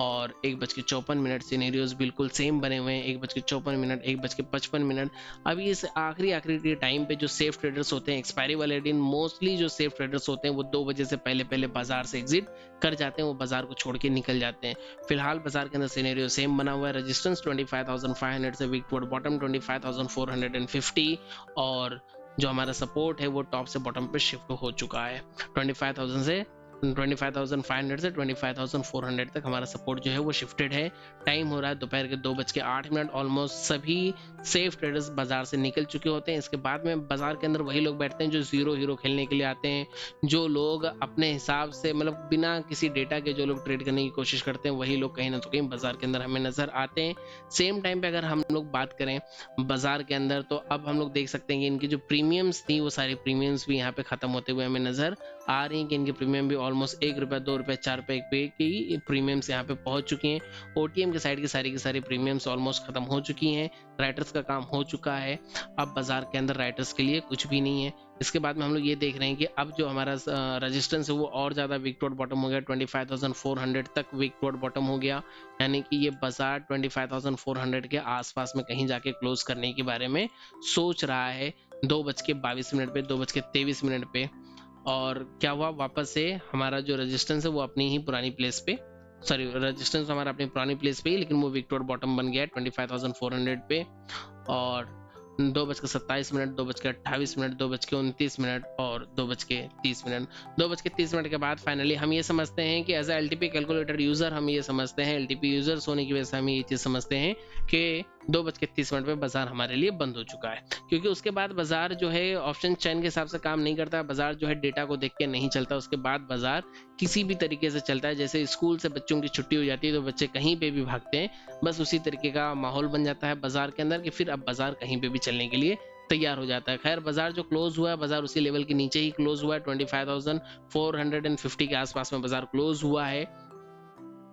और 1:54। सिनेरियोज बिल्कुल सेम बने हुए हैं, 1:54, 1:55। अभी इस आखिरी के टाइम पे जो सेफ ट्रेडर्स होते हैं, एक्सपायरी वाले दिन मोस्टली जो सेफ ट्रेडर्स होते हैं वो 2 बजे से पहले बाजार से एग्जिट कर जाते हैं, वो बाजार को छोड़ के निकल जाते हैं। फिलहाल बाजार के अंदर सिनेरियो सेम बना हुआ है। रेजिस्टेंस 25,500 से विकवर्ड बॉटम 25,450, और जो हमारा सपोर्ट है वो टॉप से बॉटम पे शिफ्ट हो चुका है। 25,500 से 25,400 तक हमारा सपोर्ट जो है वो शिफ्टेड है। टाइम हो रहा है दोपहर के 2:08। ऑलमोस्ट सभी सेफ ट्रेडर्स बाजार से निकल चुके होते हैं। इसके बाद में बाजार के अंदर वही लोग बैठते हैं जो जीरो हीरो खेलने के लिए आते हैं, जो लोग अपने हिसाब से मतलब बिना किसी डेटा के जो लोग ट्रेड करने की कोशिश करते हैं, वही लोग कहीं ना तो कहीं बाजार के अंदर हमें नजर आते हैं। सेम टाइम पे अगर हम लोग बात करें बाजार के अंदर, तो अब हम लोग देख सकते हैं कि इनकी जो प्रीमियम्स थी वो सारी प्रीमियम्स भी यहाँ पे खत्म होते हुए हमें नजर आ रही हैं, कि इनकी प्रीमियम भी ऑलमोस्ट ₹1, ₹2, ₹4 की प्रीमियम्स यहाँ पे पहुंच चुकी हैं। ओटीएम के साइड की सारी प्रीमियम्स ऑलमोस्ट खत्म हो चुकी हैं। राइटर्स का काम हो चुका है। अब बाजार के अंदर राइटर्स के लिए कुछ भी नहीं है। इसके बाद में हम लोग ये देख रहे हैं कि अब जो हमारा रेजिस्टेंस है वो और ज्यादा विकवर्ड बॉटम हो गया, 25,400 तक विकवर्ड बॉटम हो गया। यानी कि ये बाजार 25,400 के आसपास में कहीं जाके क्लोज करने के बारे में सोच रहा है 2:22 पे, 2:23 पे। और क्या हुआ, वापस से हमारा जो रेजिस्टेंस है वो अपनी ही पुरानी प्लेस पे, सॉरी रेजिस्टेंस हमारा अपनी पुरानी प्लेस पे ही, लेकिन वो विकवर्ड बॉटम बन गया है 25,400 पे। और 2:27, 2:28, 2:29 और 2:30। 2:30 के बाद फाइनली हम ये समझते हैं कि as a LTP calculator user हम ये समझते हैं, एलटीपी यूजर्स होने की वजह से हम ये चीज समझते हैं कि 2:30 पे बाजार हमारे लिए बंद हो चुका है। क्योंकि उसके बाद बाजार जो है ऑप्शन चैन के हिसाब से काम नहीं करता, बाजार जो है डेटा को देख के नहीं चलता। उसके बाद बाजार किसी भी तरीके से चलता है, जैसे स्कूल से बच्चों की छुट्टी हो जाती है तो बच्चे कहीं पे भी भागते हैं, बस उसी तरीके का माहौल बन जाता है बाजार के अंदर कि फिर अब बाजार कहीं पे भी चलने के लिए तैयार हो जाता है। खैर बाजार जो क्लोज हुआ है, बाजार उसी लेवल के नीचे ही क्लोज हुआ है, 25,450 के आसपास में बाजार क्लोज हुआ है।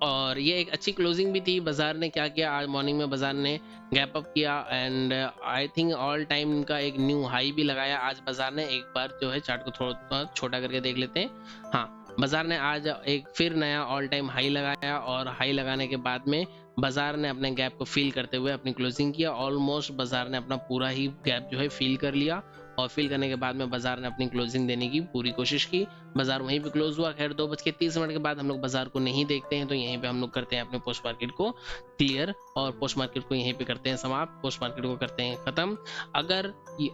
और ये एक अच्छी क्लोजिंग भी थी। बाजार ने क्या किया, आज मॉर्निंग में बाजार ने गैप अप किया and I think all time का एक न्यू हाई भी लगाया आज बाजार ने। एक बार जो है चार्ट को थोड़ा छोटा करके देख लेते हैं। हाँ, बाजार ने आज एक फिर नया ऑल टाइम हाई लगाया और हाई लगाने के बाद में बाजार ने अपने गैप को फिल करते हुए अपनी क्लोजिंग किया। ऑलमोस्ट बाजार ने अपना पूरा ही गैप जो है फिल कर लिया और फिल करने के बाद में बाजार ने अपनी क्लोजिंग देने की पूरी कोशिश की। बाजार वहीं पे क्लोज हुआ। खैर 2:30 के बाद हम लोग बाजार को नहीं देखते हैं, तो यहीं पे हम लोग करते हैं अपने पोस्ट मार्केट को क्लियर और पोस्ट मार्केट को यहीं पे करते हैं समाप्त, पोस्ट मार्केट को करते हैं खत्म।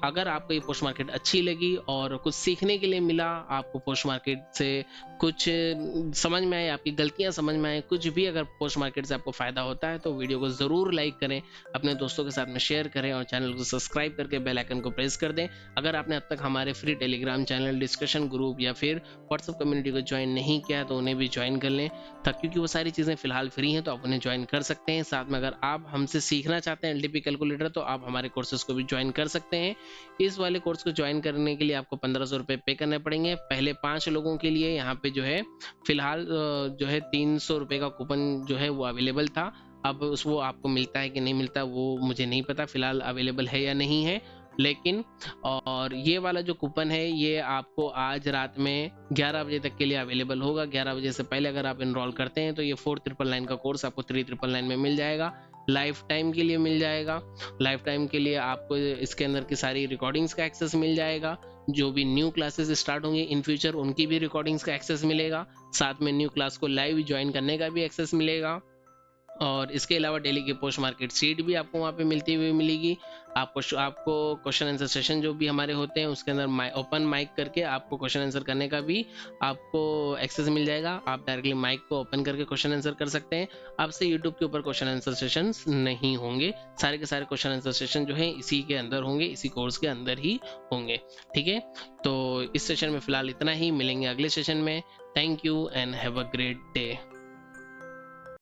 अगर आपको ये पोस्ट मार्केट अच्छी लगी और कुछ सीखने के लिए मिला, आपको पोस्ट मार्केट से कुछ समझ में आए, आपकी गलतियां समझ में आए, कुछ भी अगर पोस्ट मार्केट से आपको फायदा होता है तो वीडियो को जरूर लाइक करें, अपने दोस्तों के साथ में शेयर करें और चैनल को सब्सक्राइब करके बेल आइकन को प्रेस कर दें। अगर आपने अब तक हमारे free Telegram channel, discussion group या फिर व्हाट्सएप कम्युनिटी को ज्वाइन नहीं किया है तो उन्हें भी ज्वाइन कर लें, क्योंकि वो सारी चीज़ें फिलहाल फ्री हैं, तो आप उन्हें ज्वाइन कर सकते हैं। साथ में अगर आप हमसे सीखना चाहते हैं एलटीपी कैलकुलेटर, तो आप हमारे कोर्सेज को भी ज्वाइन कर सकते हैं। इस वाले कोर्स को ज्वाइन करने के लिए आपको 1500 रुपये पे करने पड़ेंगे। पहले 5 लोगों के लिए यहाँ पे जो है फिलहाल जो है 300 रुपये का कूपन जो है वो अवेलेबल था। अब वो आपको मिलता है कि नहीं मिलता वो मुझे नहीं पता, फिलहाल अवेलेबल है या नहीं है, लेकिन और ये वाला जो कूपन है ये आपको आज रात में 11 बजे तक के लिए अवेलेबल होगा। 11 बजे से पहले अगर आप इनरोल करते हैं तो ये 4999 का कोर्स आपको 3999 में मिल जाएगा, लाइफ टाइम के लिए मिल जाएगा। लाइफ टाइम के लिए आपको इसके अंदर की सारी रिकॉर्डिंग्स का एक्सेस मिल जाएगा। जो भी न्यू क्लासेस स्टार्ट होंगे इन फ्यूचर उनकी भी रिकॉर्डिंग्स का एक्सेस मिलेगा। साथ में न्यू क्लास को लाइव ज्वाइन करने का भी एक्सेस मिलेगा। और इसके अलावा डेली की पोस्ट मार्केट सीट भी आपको वहाँ पे मिलती हुई मिलेगी। आपको क्वेश्चन आंसर सेशन जो भी हमारे होते हैं उसके अंदर ओपन माइक करके आपको क्वेश्चन आंसर करने का भी आपको एक्सेस मिल जाएगा। आप डायरेक्टली माइक को ओपन करके क्वेश्चन आंसर कर सकते हैं। आपसे यूट्यूब के ऊपर क्वेश्चन आंसर सेशंस नहीं होंगे, सारे के सारे क्वेश्चन आंसर सेशन जो है इसी के अंदर होंगे, इसी कोर्स के अंदर ही होंगे। ठीक है, तो इस सेशन में फिलहाल इतना ही, मिलेंगे अगले सेशन में। Thank you and have a great day.